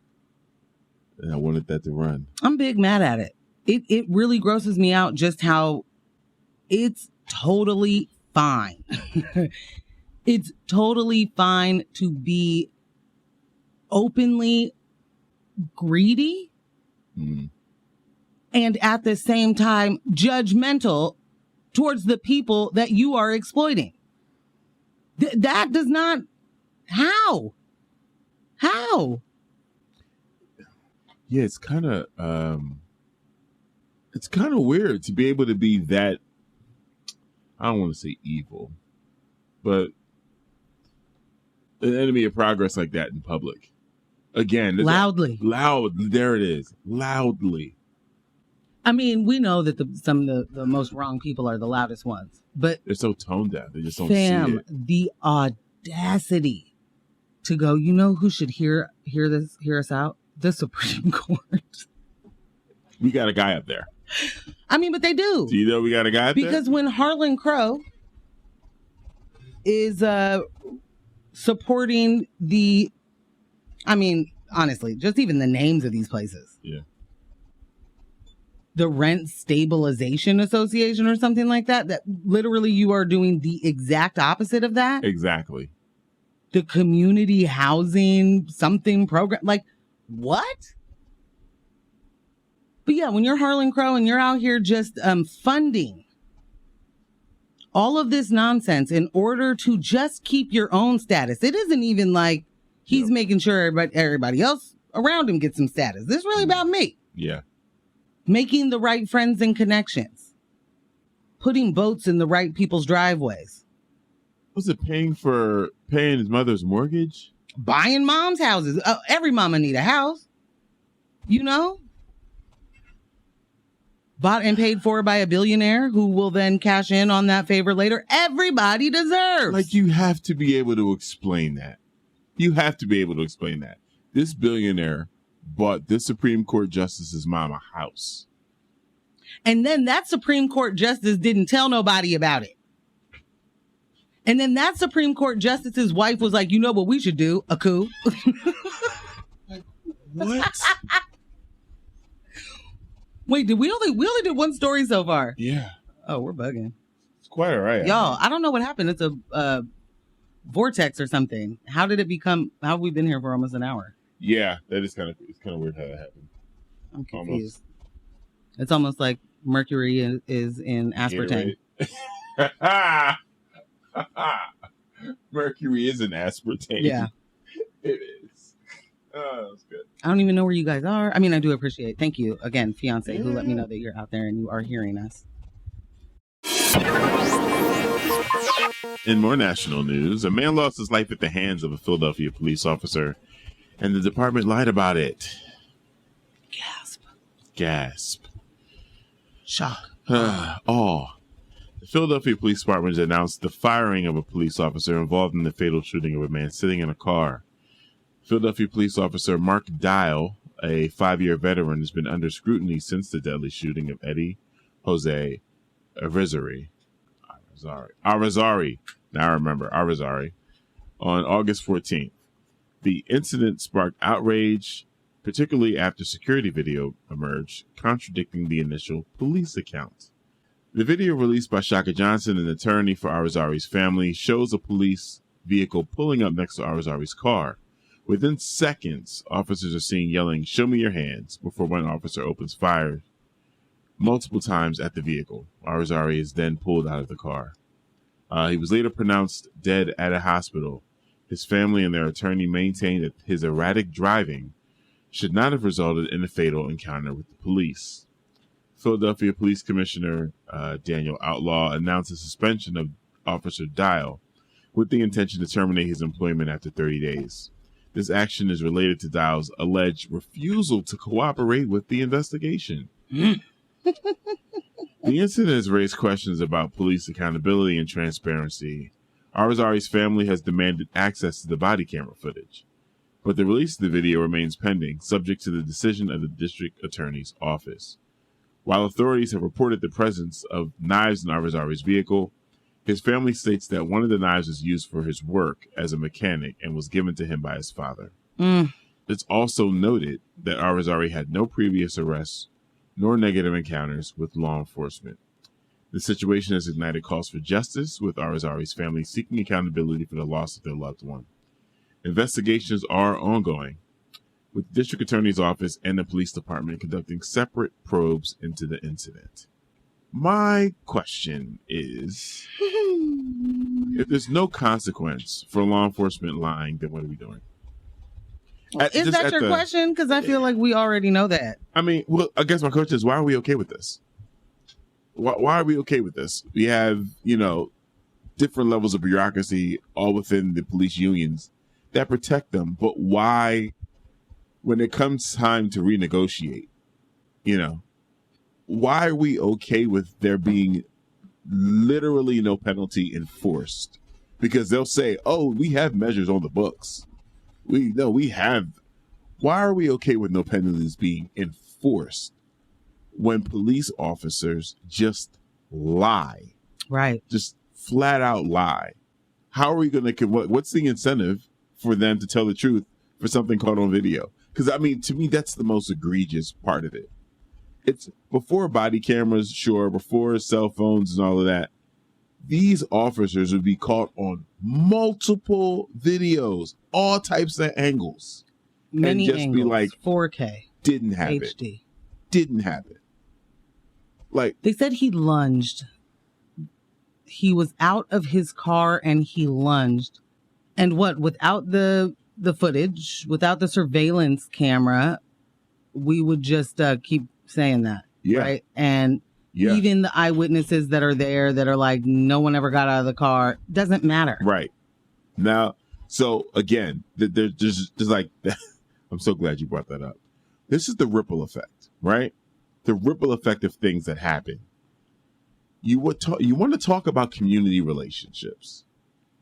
B: and I wanted that to run.
C: I'm big mad at it. It really grosses me out just how it's totally fine. It's totally fine to be openly greedy and at the same time judgmental towards the people that you are exploiting. That does not, how?
B: Yeah, it's kind of weird to be able to be that, I don't want to say evil, but an enemy of progress like that in public. Again,
C: Loudly.
B: There it is. Loudly.
C: I mean, we know that some of the most wrong people are the loudest ones, but
B: they're so tone deaf. They just don't see it.
C: The audacity to go, you know who should hear us out? The Supreme Court.
B: We got a guy up there.
C: I mean, but they do.
B: Do you know we got a guy up there?
C: Because when Harlan Crow is supporting honestly, just even the names of these places.
B: Yeah.
C: The Rent Stabilization Association or something like that literally you are doing the exact opposite of that.
B: Exactly.
C: The community housing something program. Like, what? But yeah, when you're Harlan Crow and you're out here just funding all of this nonsense in order to just keep your own status. It isn't even like he's making sure everybody else around him gets some status. This is really about me.
B: Yeah.
C: Making the right friends and connections. Putting boats in the right people's driveways.
B: Was it paying his mother's mortgage?
C: Buying mom's houses. Every mama need a house. You know? Bought and paid for by a billionaire who will then cash in on that favor later. Everybody deserves.
B: Like, you have to be able to explain that. You have to be able to explain that. This billionaire bought this Supreme Court justice's mom a house.
C: And then that Supreme Court justice didn't tell nobody about it. And then that Supreme Court justice's wife was like, you know what we should do? A coup.
B: What?
C: Wait, we only did one story so far?
B: Yeah.
C: Oh, we're bugging.
B: It's quite all right.
C: Y'all, I don't know what happened. It's a vortex or something. How have we been here for almost an hour?
B: Yeah, it's kind of weird how that happened.
C: I'm confused. It's almost like Mercury is in aspartame.
B: Yeah, right. Mercury is an aspartame.
C: Yeah.
B: It is. Oh, that's good.
C: I don't even know where you guys are. I mean, I do appreciate it. Thank you again, Fiancé, who let me know that you're out there and you are hearing us.
B: In more national news, a man lost his life at the hands of a Philadelphia police officer, and the department lied about it. Gasp.
C: Shock.
B: Awe. The Philadelphia Police Department announced the firing of a police officer involved in the fatal shooting of a man sitting in a car. Philadelphia police officer Mark Dial, a 5-year veteran, has been under scrutiny since the deadly shooting of Eddie Jose Arizari. Now I remember, Arizari, on August 14th. The incident sparked outrage, particularly after security video emerged contradicting the initial police account. The video released by Shaka Johnson, an attorney for Arizari's family, shows a police vehicle pulling up next to Arizari's car. Within seconds, officers are seen yelling, "Show me your hands," before one officer opens fire multiple times at the vehicle. Arizari is then pulled out of the car. He was later pronounced dead at a hospital. His family and their attorney maintained that his erratic driving should not have resulted in a fatal encounter with the police. Philadelphia Police Commissioner Danielle Outlaw announced a suspension of Officer Dial with the intention to terminate his employment after 30 days. This action is related to Dial's alleged refusal to cooperate with the investigation. The incident has raised questions about police accountability and transparency. Arizari's family has demanded access to the body camera footage, but the release of the video remains pending, subject to the decision of the district attorney's office. While authorities have reported the presence of knives in Arizari's vehicle, his family states that one of the knives was used for his work as a mechanic and was given to him by his father. It's also noted that Arizari had no previous arrests nor negative encounters with law enforcement. The situation has ignited calls for justice, with Arizari's family seeking accountability for the loss of their loved one. Investigations are ongoing, with the district attorney's office and the police department conducting separate probes into the incident. My question is, if there's no consequence for law enforcement lying, then what are we doing?
C: Is that your question? Because I feel like we already know that.
B: I mean, well, I guess my question is, why are we okay with this? Why are we okay with this? We have, different levels of bureaucracy all within the police unions that protect them. But why, when it comes time to renegotiate, why are we okay with there being literally no penalty enforced? Because they'll say, oh, we have measures on the books. We have. Why are we okay with no penalties being enforced when police officers just lie? Right. Just flat out lie. How are we going to, what's the incentive for them to tell the truth for something caught on video? Because, to me, that's the most egregious part of it. It's before body cameras, sure, before cell phones and all of that. These officers would be caught on multiple videos, all types of angles.
C: Many
B: and just
C: angles,
B: be like,
C: 4K.
B: Didn't have
C: HD.
B: it. Didn't have it. Like,
C: they said he lunged. He was out of his car and he lunged. And without the footage, without the surveillance camera, we would just keep saying that. Yeah. Right. And even the eyewitnesses that are there that are like, no one ever got out of the car, doesn't matter.
B: Right. Now, so again, there's just like, I'm so glad you brought that up. This is the ripple effect, right? The ripple effect of things that happen. You want to talk about community relationships.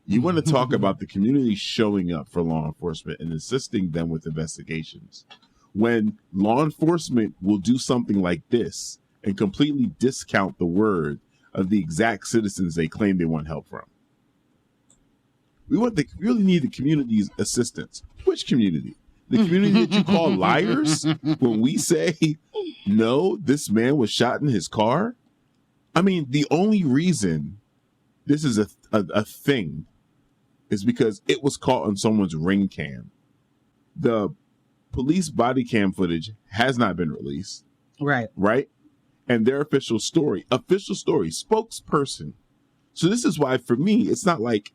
B: You want to talk about the community showing up for law enforcement and assisting them with investigations. When law enforcement will do something like this and completely discount the word of the exact citizens they claim they want help from. We really need the community's assistance. Which community? The community that you call liars when we say, no, this man was shot in his car? The only reason this is a thing is because it was caught on someone's ring cam. The police body cam footage has not been released.
C: Right.
B: Right? And their official story, spokesperson. So this is why, for me, it's not like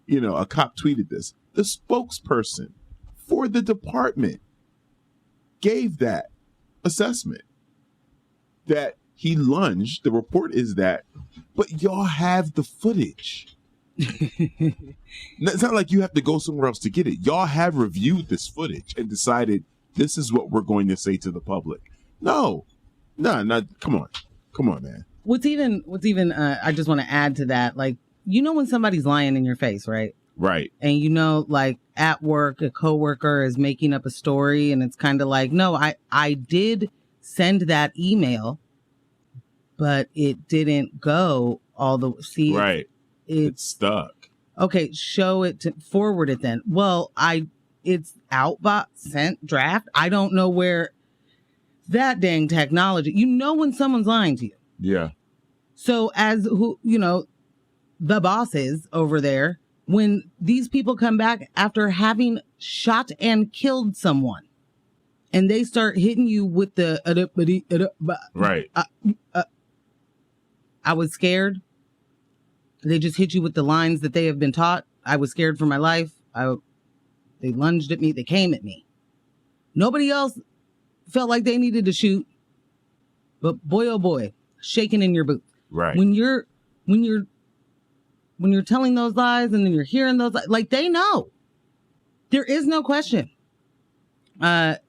B: a cop tweeted this. The spokesperson for the department gave that assessment that he lunged. The report is that, but y'all have the footage. It's not like you have to go somewhere else to get it. Y'all have reviewed this footage and decided this is what we're going to say to the public. No, come on, man.
C: What's even, I just want to add to that, like, when somebody's lying in your face, right?
B: Right.
C: And like at work, a coworker is making up a story and it's kind of like, no, I did send that email, but it didn't go all the
B: right. It's stuck.
C: Okay, forward it then. Well, it's outbot sent draft. I don't know where that dang technology. When someone's lying to you.
B: Yeah.
C: So as the bosses over there, when these people come back after having shot and killed someone, and they start hitting you with the
B: right.
C: I was scared. They just hit you with the lines that they have been taught. I was scared for my life. They lunged at me. They came at me. Nobody else felt like they needed to shoot. But boy, oh boy, shaking in your boots.
B: Right.
C: When you're telling those lies and then you're hearing those lies, like they know. There is no question. Shout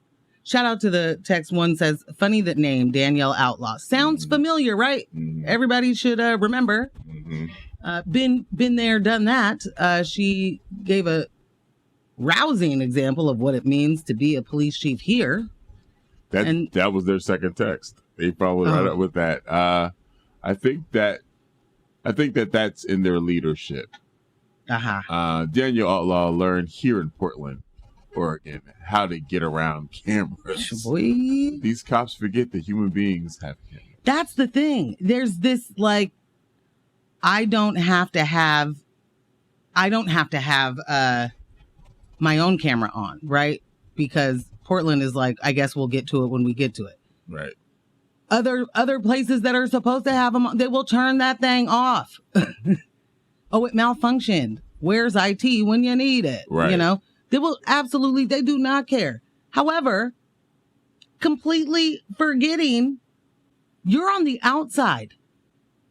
C: out to the text. One says, funny that name, Danielle Outlaw. Sounds familiar, right? Mm-hmm. Everybody should remember. Mm-hmm. Been there, done that. She gave a rousing example of what it means to be a police chief here.
B: That was their second text. They followed right up with that. I think that's in their leadership. Danielle Outlaw learned here in Portland, Oregon, how to get around cameras.
C: Boy.
B: These cops forget that human beings have cameras.
C: That's the thing. There's this like, I don't have to have my own camera on, right? Because Portland is like, I guess we'll get to it when we get to it.
B: Right.
C: Other places that are supposed to have them on, they will turn that thing off. Oh, it malfunctioned. Where's IT when you need it?
B: Right.
C: They do not care. However, completely forgetting you're on the outside.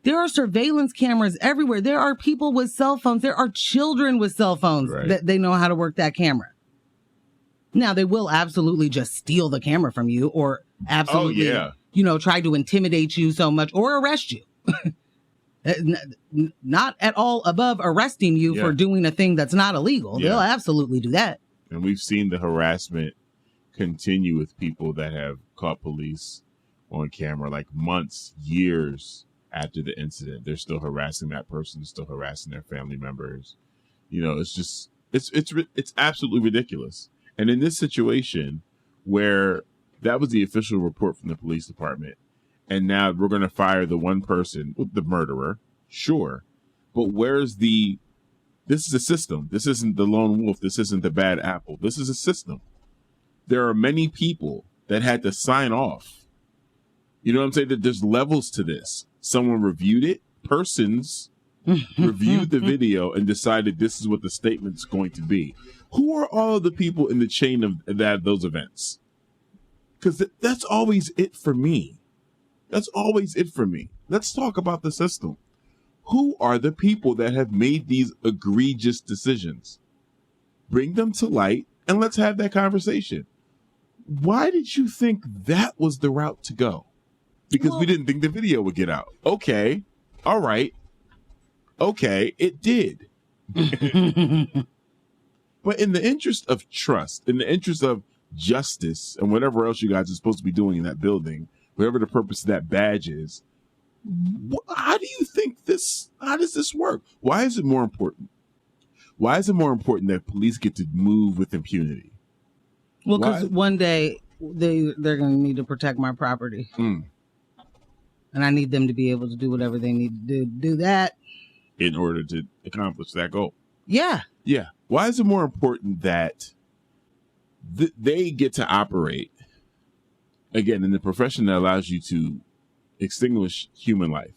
C: There are surveillance cameras everywhere. There are people with cell phones. There are children with cell phones that they know how to work that camera. Now, they will absolutely just steal the camera from you or absolutely, try to intimidate you so much or arrest you. Not at all above arresting you for doing a thing that's not illegal. Yeah. They'll absolutely do that.
B: And we've seen the harassment continue with people that have caught police on camera, like months, years after the incident. They're still harassing that person, still harassing their family members. It's just, it's absolutely ridiculous. And in this situation where that was the official report from the police department, and now we're going to fire the one person, the murderer, sure. But this is a system. This isn't the lone wolf. This isn't the bad apple. This is a system. There are many people that had to sign off. You know what I'm saying? That there's levels to this. Someone reviewed it. Persons reviewed the video and decided this is what the statement's going to be. Who are all of the people in the chain of those events? Because that's always it for me. That's always it for me. Let's talk about the system. Who are the people that have made these egregious decisions? Bring them to light and let's have that conversation. Why did you think that was the route to go? Because we didn't think the video would get out. Okay. All right. Okay. It did. But in the interest of trust, in the interest of justice and whatever else you guys are supposed to be doing in that building, whatever the purpose of that badge is, how do you think how does this work? Why is it more important? Why is it more important that police get to move with impunity?
C: Well, because one day they're going to need to protect my property. And I need them to be able to do whatever they need to do that.
B: In order to accomplish that goal.
C: Yeah.
B: Yeah. Why is it more important that they get to operate, again, in the profession that allows you to extinguish human life?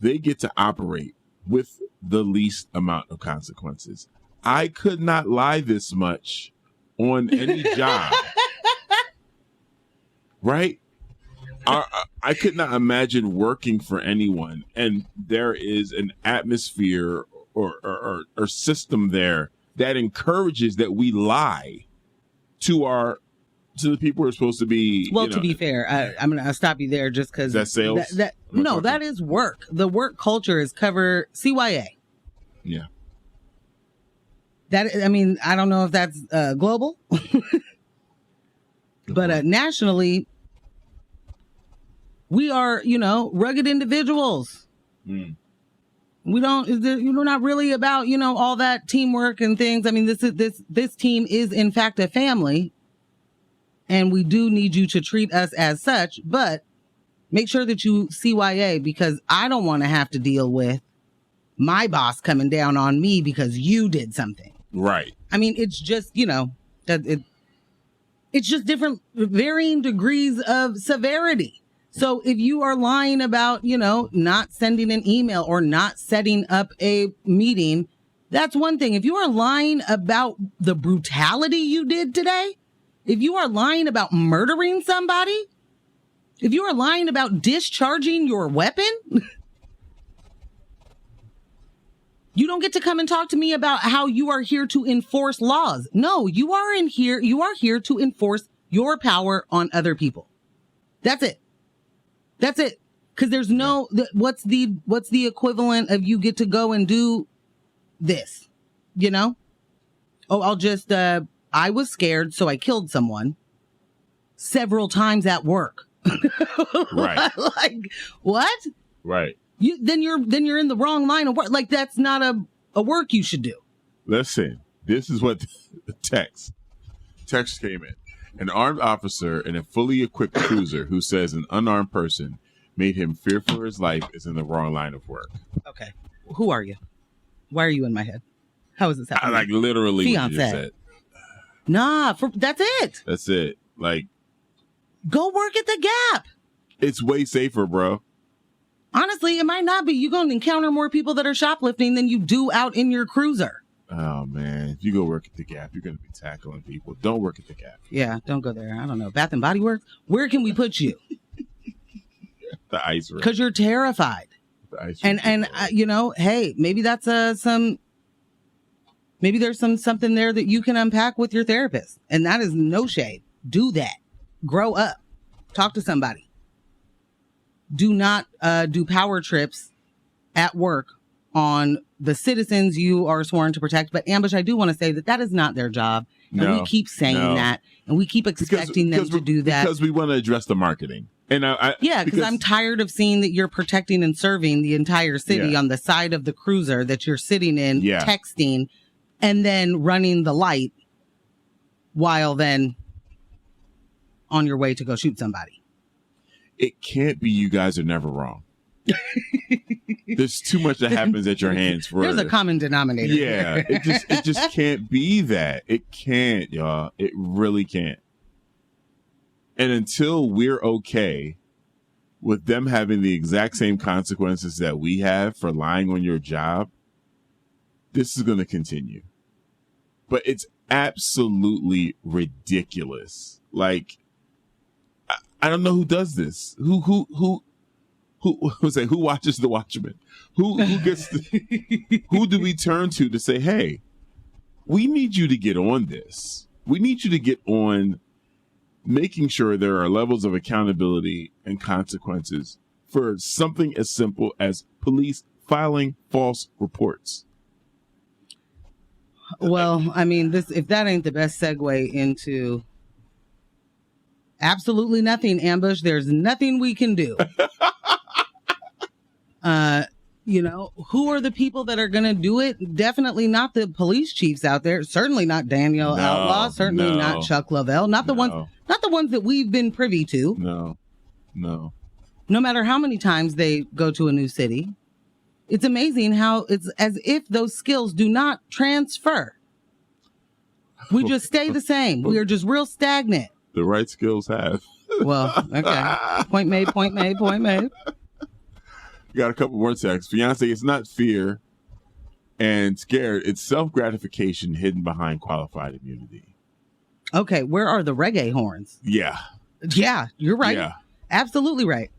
B: They get to operate with the least amount of consequences. I could not lie this much on any job. Right? I could not imagine working for anyone, and there is an atmosphere or system there that encourages that we lie to the people who are supposed to be.
C: Well, to be fair, I'm going to stop you there just because
B: that sales.
C: That is work. The work culture is covered CYA.
B: Yeah.
C: I don't know if that's global, but nationally, we are, rugged individuals. Mm. We're not really about, all that teamwork and things. I mean, this team is in fact a family, and we do need you to treat us as such, but make sure that you CYA, because I don't want to have to deal with my boss coming down on me because you did something.
B: Right.
C: I mean, it's just, it's just different, varying degrees of severity. So if you are lying about, not sending an email or not setting up a meeting, that's one thing. If you are lying about the brutality you did today, if you are lying about murdering somebody, if you are lying about discharging your weapon, you don't get to come and talk to me about how you are here to enforce laws. No, you are here to enforce your power on other people. That's it. That's it. Because there's what's the equivalent of you get to go and do this, Oh, I was scared, so I killed someone several times at work.
B: Right.
C: Like, what?
B: Right.
C: Then you're in the wrong line of work. Like, that's not a work you should do.
B: Listen, this is what the text came in. An armed officer in a fully equipped cruiser who says an unarmed person made him fear for his life is in the wrong line of work.
C: Okay. Who are you? Why are you in my head? How is this happening?
B: I literally
C: Fiancé.
B: what you just said.
C: Nah, that's it.
B: That's it. Like,
C: go work at the Gap.
B: It's way safer, bro.
C: Honestly, it might not be. You're going to encounter more people that are shoplifting than you do out in your cruiser.
B: Oh, man. If you go work at the Gap, you're going to be tackling people. Don't work at the Gap.
C: Yeah, don't go there. I don't know. Bath and Body Works? Where can we put you?
B: The ice rink.
C: Because you're terrified.
B: The ice rink.
C: And hey, maybe that's maybe there's something there that you can unpack with your therapist. And that is no shade. Do that. Grow up. Talk to somebody. Do not do power trips at work on the citizens you are sworn to protect. But Ambush, I do want to say that is not their job. And we keep saying that. And we keep expecting them to do that.
B: Because we want to address the marketing. And
C: because I'm tired of seeing that you're protecting and serving the entire city on the side of the cruiser that you're sitting in, texting, and then running the light while then on your way to go shoot somebody.
B: It can't be you guys are never wrong. There's too much that happens at your hands for
C: There's a common denominator.
B: Yeah, it just can't be that. It can't, y'all. It really can't. And until we're okay with them having the exact same consequences that we have for lying on your job, this is going to continue. But it's absolutely ridiculous. Like, I don't know who does this. Who watches The Watchmen? Who do we turn to say, hey, we need you to get on this. We need you to get on making sure there are levels of accountability and consequences for something as simple as police filing false reports.
C: Well, I mean, if that ain't the best segue into absolutely nothing, Ambush, there's nothing we can do. Who are the people that are going to do it? Definitely not the police chiefs out there. Certainly not Danielle Outlaw. Certainly not Chuck Lavelle. Not the ones that we've been privy to.
B: No.
C: No matter how many times they go to a new city, it's amazing how it's as if those skills do not transfer. We just stay the same. We are just real stagnant.
B: The right skills have.
C: Well, okay. Point made.
B: got a couple more texts. Fiancé, it's not fear and scared. It's self-gratification hidden behind qualified immunity.
C: Okay, where are the reggae horns?
B: Yeah.
C: Yeah, you're right.
B: Yeah.
C: Absolutely right.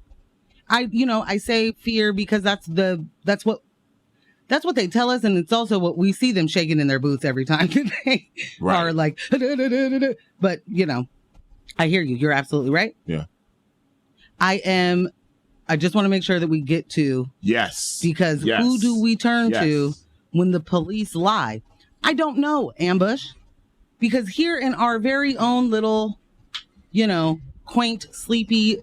C: I say fear because that's what they tell us, and it's also what we see them shaking in their boots every time they are like, but I hear you. You're absolutely right.
B: Yeah.
C: I just want to make sure that we get to
B: yes.
C: Because
B: yes.
C: who do we turn
B: yes.
C: to when the police lie? I don't know, Ambush. Because here in our very own little, quaint, sleepy,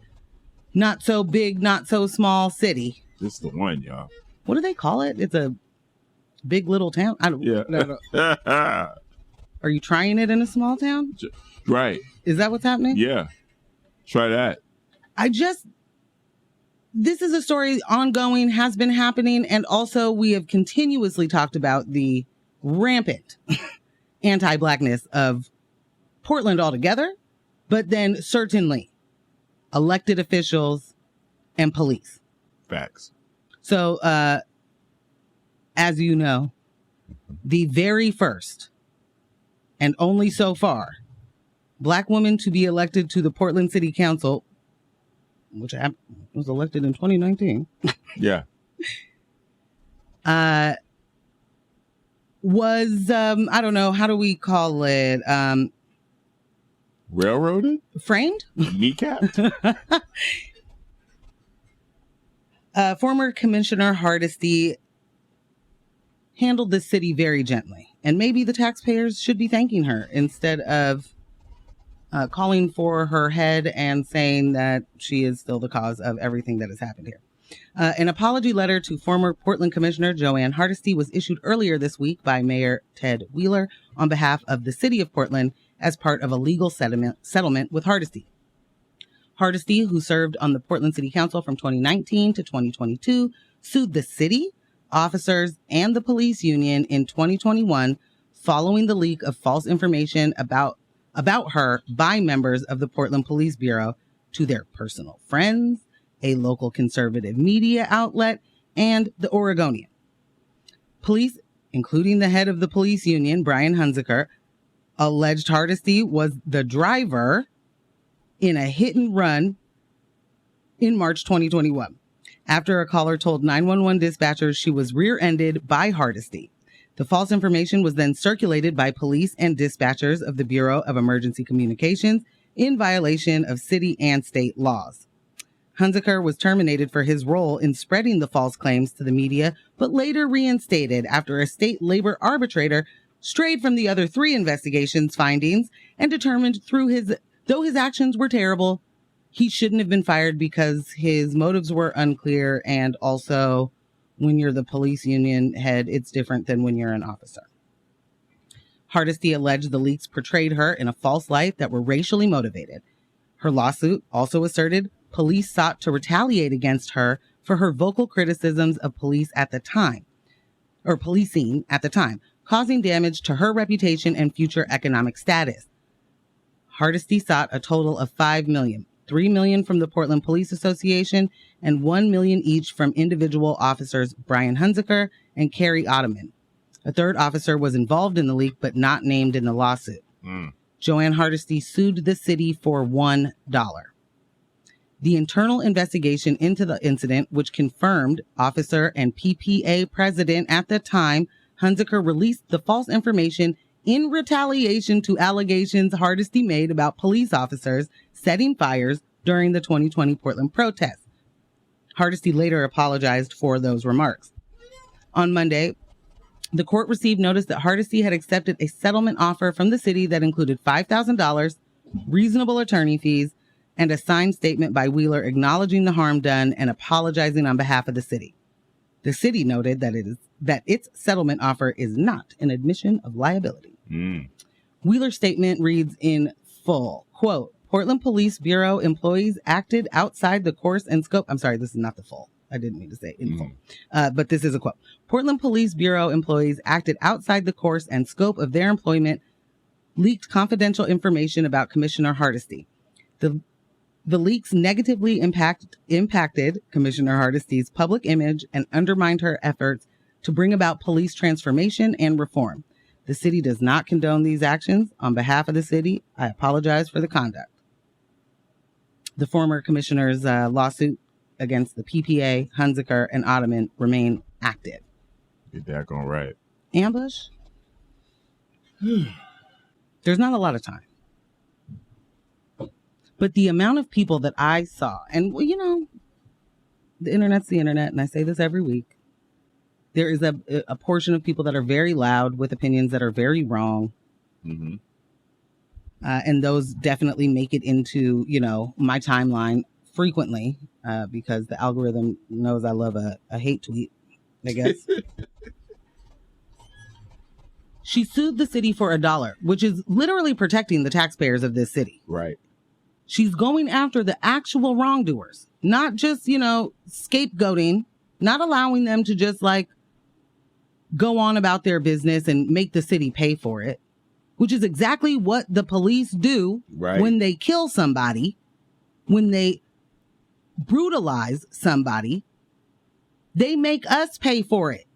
C: not so big, not so small city.
B: This is the one, y'all.
C: What do they call it? It's a big little town. I don't.
B: Yeah.
C: Are you trying it in a small town?
B: Right.
C: Is that what's happening?
B: Yeah. Try that.
C: This is a story ongoing, has been happening, and also we have continuously talked about the rampant anti-blackness of Portland altogether, but then certainly elected officials and police.
B: Facts.
C: So, as you know, the very first and only so far Black woman to be elected to the Portland City Council, which was elected in 2019.
B: Yeah.
C: Was, I don't know, how do we call it?
B: Railroaded?
C: Framed?
B: Kneecapped?
C: Former Commissioner Hardesty handled the city very gently. And maybe the taxpayers should be thanking her instead of calling for her head and saying that she is still the cause of everything that has happened here. An apology letter to former Portland Commissioner Ann Hardesty was issued earlier this week by Mayor Ted Wheeler on behalf of the city of Portland as part of a legal settlement with Hardesty. Hardesty, who served on the Portland City Council from 2019 to 2022, sued the city, officers, and the police union in 2021 following the leak of false information about her by members of the Portland Police Bureau to their personal friends, a local conservative media outlet, and the Oregonian. Police, including the head of the police union, Brian Hunziker, alleged Hardesty was the driver in a hit and run in March 2021. After a caller told 911 dispatchers she was rear-ended by Hardesty. The false information was then circulated by police and dispatchers of the Bureau of Emergency Communications in violation of city and state laws. Hunziker was terminated for his role in spreading the false claims to the media, but later reinstated after a state labor arbitrator strayed from the other three investigations findings and determined though his actions were terrible, he shouldn't have been fired because his motives were unclear. And also, when you're the police union head, it's different than when you're an officer. Hardesty alleged the leaks portrayed her in a false light that were racially motivated. Her lawsuit also asserted police sought to retaliate against her for her vocal criticisms of police at the time, or policing at the time, causing damage to her reputation and future economic status. Hardesty sought a total of $5 million, $3 million from the Portland Police Association and $1 million each from individual officers Brian Hunziker and Carrie Ottoman. A third officer was involved in the leak but not named in the lawsuit. Ann Hardesty sued the city for $1. The internal investigation into the incident, which confirmed officer and PPA president at the time, Hunziker released the false information in retaliation to allegations Hardesty made about police officers setting fires during the 2020 Portland protests. Hardesty later apologized for those remarks. On Monday, the court received notice that Hardesty had accepted a settlement offer from the city that included $5,000, reasonable attorney fees, and a signed statement by Wheeler acknowledging the harm done and apologizing on behalf of the city. The city noted that its settlement offer is not an admission of liability. Wheeler's statement reads in full, quote, Portland Police Bureau employees acted outside the course and scope. I'm sorry, this is not the full. I didn't mean to say in full, but this is a quote. Portland Police Bureau employees acted outside the course and scope of their employment, leaked confidential information about Commissioner Hardesty. The leaks negatively impacted Commissioner Hardesty's public image and undermined her efforts to bring about police transformation and reform. The city does not condone these actions. On behalf of the city, I apologize for the conduct. The former commissioner's lawsuit against the PPA, Hunziker, and Ottoman remain active.
B: Get that going right.
C: Ambush? There's not a lot of time. But the amount of people that I saw, and well, you know, the internet's the internet, and I say this every week. There is a portion of people that are very loud with opinions that are very wrong.
B: Mm-hmm.
C: And those definitely make it into, you know, my timeline frequently because the algorithm knows I love a hate tweet, I guess. She sued the city for $1, which is literally protecting the taxpayers of this city.
B: Right.
C: She's going after the actual wrongdoers, not just, you know, scapegoating, not allowing them to just like go on about their business and make the city pay for it, which is exactly what the police do when they kill somebody, when they brutalize somebody. They make us pay for it.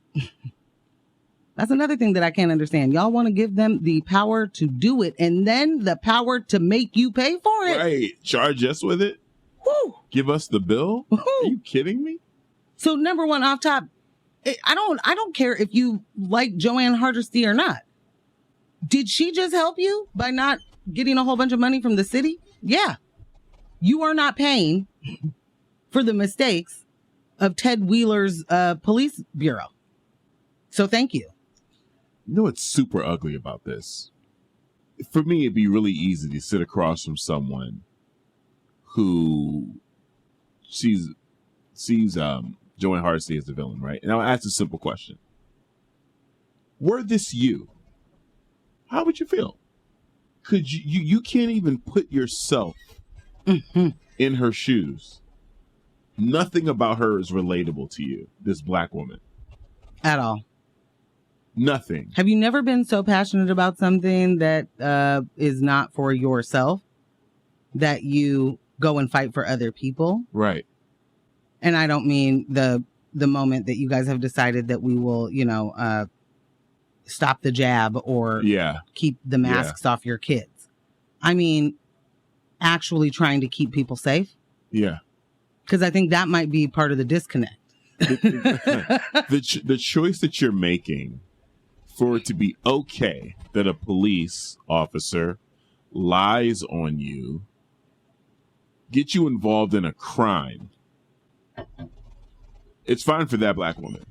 C: That's another thing that I can't understand. Y'all want to give them the power to do it and then the power to make you pay for it.
B: Right. Charge us with it.
C: Woo.
B: Give us the bill.
C: Woo.
B: Are you kidding me?
C: So number one, off top, I don't care if you like Ann Hardesty or not. Did she just help you by not getting a whole bunch of money from the city? Yeah. You are not paying for the mistakes of Ted Wheeler's police bureau. So thank you.
B: You know what's super ugly about this? For me, it'd be really easy to sit across from someone who sees Ann Hardesty as the villain, right? And I'll ask a simple question. Were this you, how would you feel? Could you can't even put yourself in her shoes. Nothing about her is relatable to you, this black woman.
C: At all.
B: Nothing.
C: Have you never been so passionate about something that is not for yourself that you go and fight for other people?
B: Right.
C: And I don't mean the moment that you guys have decided that we will, you know, stop the jab or keep the masks off your kids. I mean, actually trying to keep people safe.
B: Yeah.
C: Because I think that might be part of the disconnect.
B: The choice that you're making for it to be okay that a police officer lies on you, get you involved in a crime. It's fine for that black woman.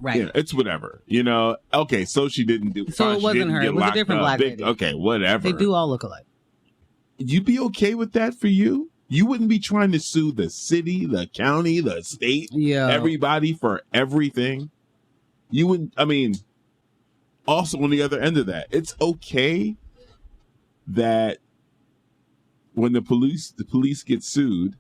C: Right.
B: Yeah, it's whatever. You know, okay, so she didn't do
C: So it wasn't her. It was a different black lady.
B: Okay, whatever.
C: They do all look alike.
B: You'd be okay with that for you? You wouldn't be trying to sue the city, the county, the state, everybody for everything? You wouldn't, I mean, also on the other end of that, it's okay that when the police get sued,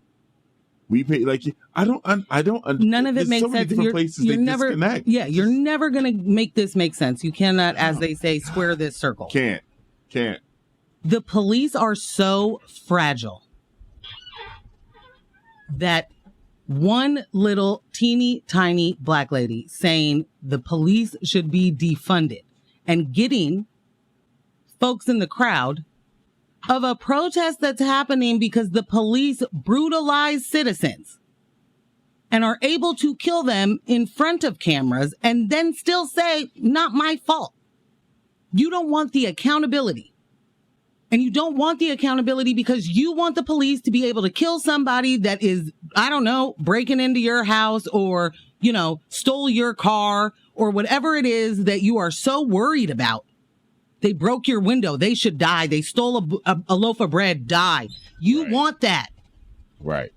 B: we pay, like, I don't
C: none of it makes
B: so many
C: sense.
B: different places they disconnect.
C: Yeah, you're never going to make this make sense. You cannot, as they say, square this circle.
B: Can't.
C: The police are so fragile that one little teeny tiny black lady saying the police should be defunded and getting folks in the crowd of a protest that's happening because the police brutalize citizens and are able to kill them in front of cameras and then still say, not my fault. You don't want the accountability. And you don't want the accountability because you want the police to be able to kill somebody that is, I don't know, breaking into your house or, you know, stole your car or whatever it is that you are so worried about. They broke your window. They should die. They stole a loaf of bread. Die. You want that.
B: Right.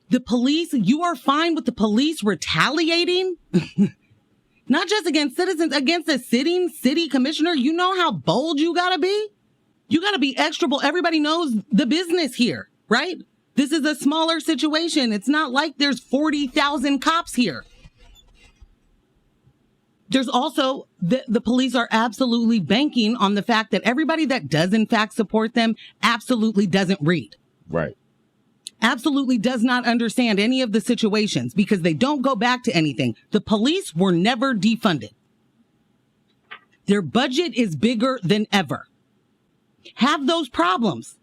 C: The police, you are fine with the police retaliating? Not just against citizens, against a sitting city commissioner. You know how bold you gotta be? You got to be extra bold. Everybody knows the business here, right? This is a smaller situation. It's not like there's 40,000 cops here. There's also the police are absolutely banking on the fact that everybody that does in fact support them absolutely doesn't read.
B: Right.
C: absolutely does not understand any of the situations because they don't go back to anything. The police were never defunded. Their budget is bigger than ever. Have those problems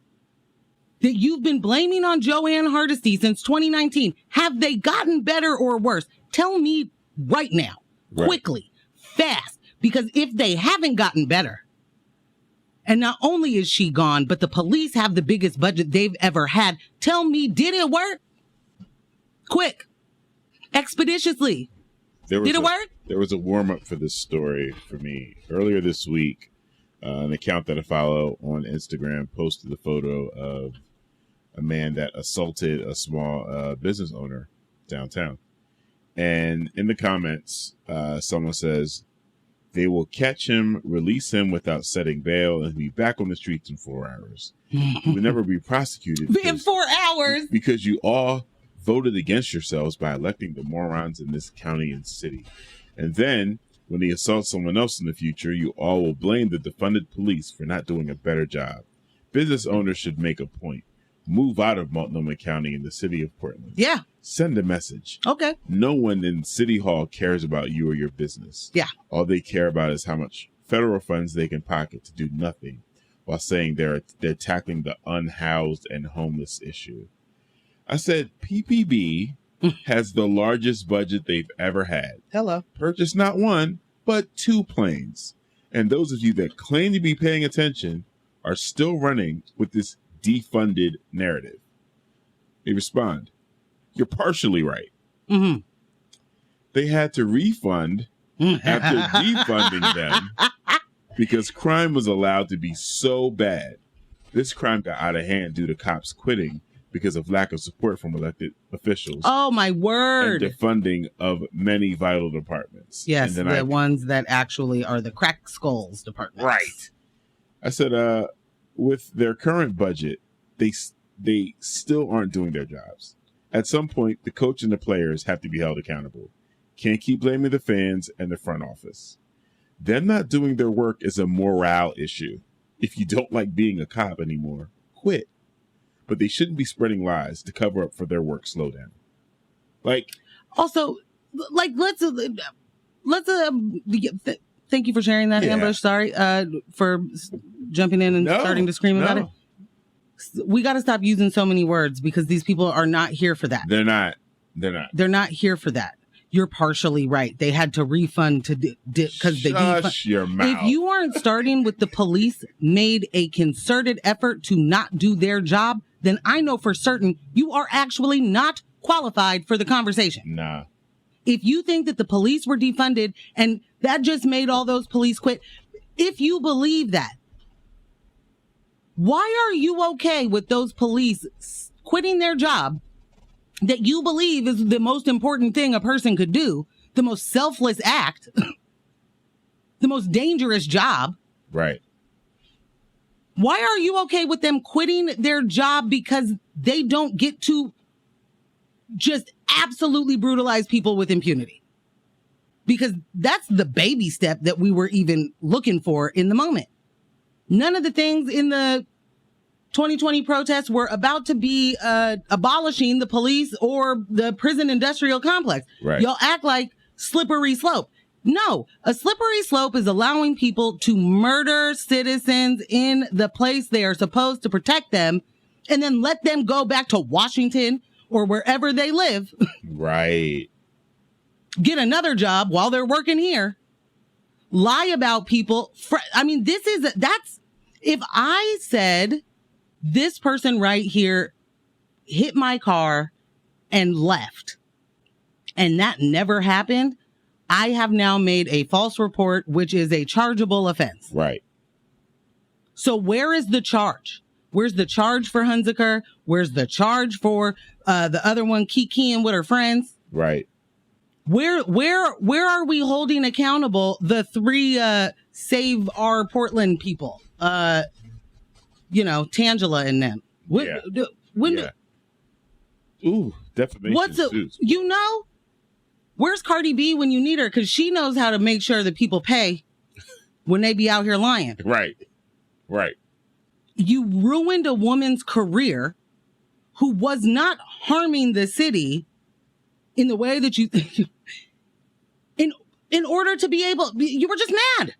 C: that you've been blaming on Ann Hardesty since 2019, have they gotten better or worse? Tell me right now, quickly, fast, because if they haven't gotten better, and not only is she gone, but the police have the biggest budget they've ever had, tell me, did it work? Quick, expeditiously. Did it work?
B: There was a warm-up for this story for me. Earlier this week, an account that I follow on Instagram posted a photo of a man that assaulted a small business owner downtown. And in the comments, someone says, they will catch him, release him without setting bail, and be back on the streets in 4 hours. He will never be prosecuted.
C: In 4 hours?
B: Because you all voted against yourselves by electing the morons in this county and city. And then, when he assaults someone else in the future, you all will blame the defunded police for not doing a better job. Business owners should make a point. Move out of Multnomah County in the city of Portland.
C: Yeah.
B: Send a message.
C: Okay.
B: No one in City Hall cares about you or your business.
C: Yeah.
B: All they care about is how much federal funds they can pocket to do nothing, while saying they're tackling the unhoused and homeless issue. I said PPB has the largest budget they've ever had.
C: Hello.
B: Purchased not one, but 2 planes. And those of you that claim to be paying attention are still running with this defunded narrative. They respond, you're partially right. Mm-hmm. They had to refund after defunding them because crime was allowed to be so bad. This crime got out of hand due to cops quitting because of lack of support from elected officials.
C: Oh, my word.
B: And defunding of many vital departments.
C: Yes, and then ones that actually are the crack skulls departments.
B: Right. I said, with their current budget, they still aren't doing their jobs. At some point, the coach and the players have to be held accountable. Can't keep blaming the fans and the front office. Them not doing their work is a morale issue. If you don't like being a cop anymore, quit. But they shouldn't be spreading lies to cover up for their work slowdown.
C: Also, thank you for sharing that, Ambush. Sorry for jumping in and starting to scream about it. We got to stop using so many words because these people are not here for that.
B: They're not.
C: They're not here for that. You're partially right. They had to refund because they
B: Shush your mouth.
C: If you aren't starting with the police made a concerted effort to not do their job, then I know for certain you are actually not qualified for the conversation.
B: Nah.
C: If you think that the police were defunded and that just made all those police quit, if you believe that, why are you okay with those police quitting their job that you believe is the most important thing a person could do, the most selfless act, the most dangerous job?
B: Right.
C: Why are you okay with them quitting their job because they don't get to just absolutely brutalize people with impunity? Because that's the baby step that we were even looking for in the moment. None of the things in the 2020 protests were about to be abolishing the police or the prison industrial complex.
B: Right.
C: Y'all act like slippery slope. No, a slippery slope is allowing people to murder citizens in the place they are supposed to protect them and then let them go back to Washington or wherever they live.
B: Right.
C: Get another job while they're working here. Lie about people. That's, if I said this person right here hit my car and left and that never happened, I have now made a false report, which is a chargeable offense.
B: Right.
C: So where is the charge? Where's the charge for Hunziker? Where's the charge for the other one, Kikiing with her friends?
B: Right.
C: Where are we holding accountable the 3 Save Our Portland people? Tangela and them.
B: Ooh, defamation.
C: Where's Cardi B when you need her? Because she knows how to make sure that people pay when they be out here lying.
B: Right.
C: You ruined a woman's career who was not harming the city in the way that you in order to be able, you were just mad.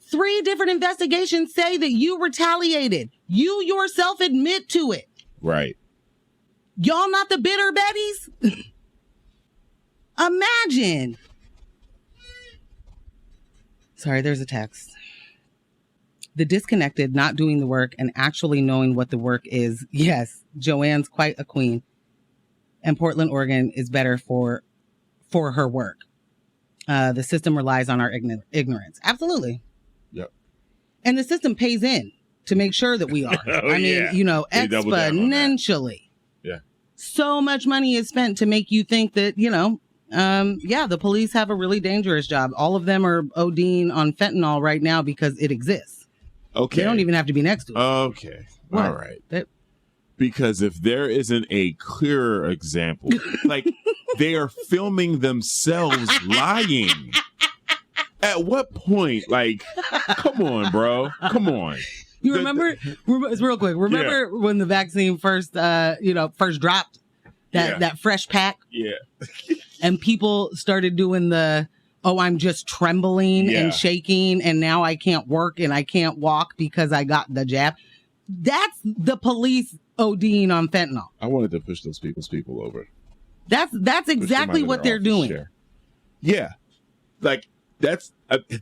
C: 3 different investigations say that you retaliated. You yourself admit to it.
B: Right.
C: Y'all not the bitter Bettys? Imagine. Sorry, there's a text. The disconnected, not doing the work and actually knowing what the work is. Yes, Joanne's quite a queen. And Portland, Oregon is better for her work. The system relies on our ignorance. Absolutely.
B: Yep.
C: And the system pays in to make sure that we are. I mean, exponentially.
B: Yeah.
C: So much money is spent to make you think that, the police have a really dangerous job. All of them are ODing on fentanyl right now because it exists.
B: Okay.
C: They don't even have to be next to it.
B: Okay.
C: What?
B: All right. Because if there isn't a clearer example, like they are filming themselves lying. At what point? Like, come on, bro. Come on.
C: You remember? It's real quick. Remember when the vaccine first dropped that fresh pack?
B: Yeah.
C: And people started doing I'm just trembling and shaking, and now I can't work and I can't walk because I got the jab. That's the police ODing on fentanyl.
B: I wanted to push those people over.
C: That's exactly what they're doing.
B: Chair. Yeah. Like, that's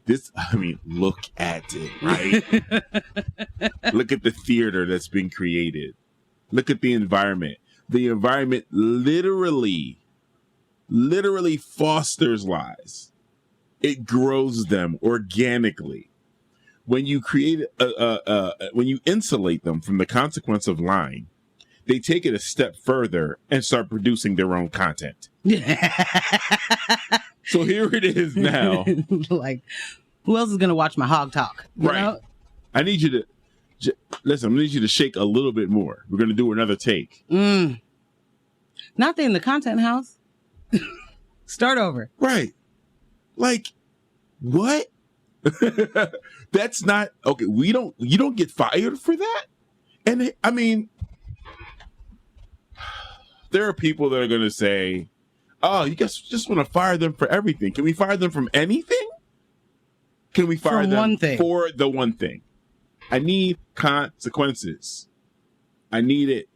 B: this. I mean, look at it, right? Look at the theater that's been created. Look at the environment. The environment literally fosters lies. It grows them organically. When you create when you insulate them from the consequence of lying, they take it a step further and start producing their own content. So here it is now.
C: Like, who else is going to watch my hog talk? You know?
B: I need you to listen. I need you to shake a little bit more. We're going to do another take.
C: Not in the content house. Start over.
B: Right. Like, what? That's not okay. You don't get fired for that. And I mean, there are people that are going to say, oh, you guys just want to fire them for everything. Can we fire them from anything? Can we fire them for the one thing? I need consequences. I need it.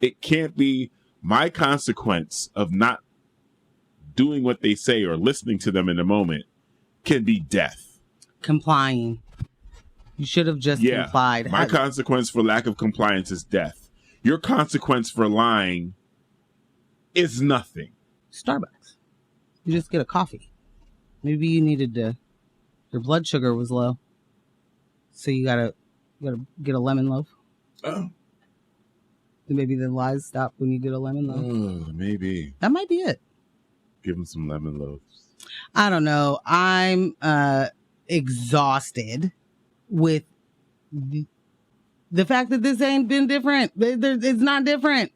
B: It can't be my consequence of not doing what they say or listening to them in the moment can be death.
C: Complying. You should have just complied.
B: My consequence for lack of compliance is death. Your consequence for lying is nothing.
C: Starbucks. You just get a coffee. Maybe you needed your blood sugar was low. So you gotta get a lemon loaf.
B: Oh.
C: Maybe the lies stop when you get a lemon loaf.
B: Oh, maybe.
C: That might be it.
B: Give them some lemon loaves.
C: I don't know. I'm exhausted with the fact that this ain't been different. It's not different.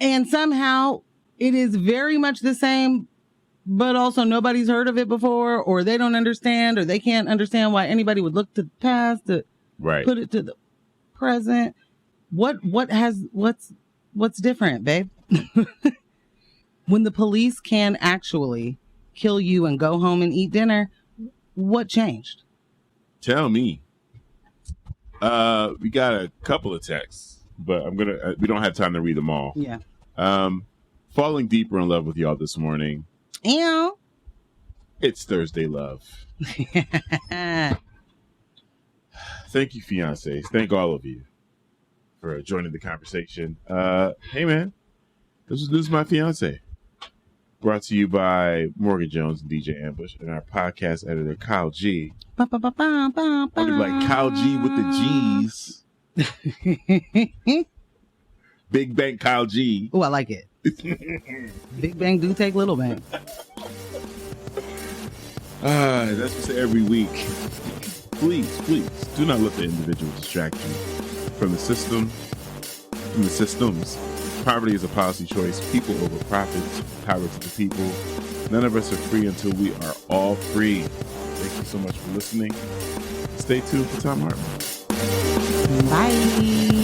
C: And somehow it is very much the same, but also nobody's heard of it before, or they don't understand, or they can't understand why anybody would look to the past to put it to the present. What's different, babe? When the police can actually kill you and go home and eat dinner, what changed?
B: Tell me. We got a couple of texts, but we don't have time to read them all.
C: Yeah.
B: Falling deeper in love with y'all this morning.
C: Ew.
B: It's Thursday love. Thank you, fiancés. Thank all of you for joining the conversation. Hey, man. This is my fiance. Brought to you by Morgan Jones and DJ Ambush and our podcast editor, Kyle G. I'll be like Kyle G with the G's. Big Bank Kyle G.
C: Oh, I like it. Big Bang do take Little Bang.
B: That's what I say every week. Please, do not let the individual distract you from the system, from the systems. Poverty is a policy choice. People over profits. Power to the people. None of us are free until we are all free. Thank you so much for listening. Stay tuned for Tom Hartman.
C: Bye.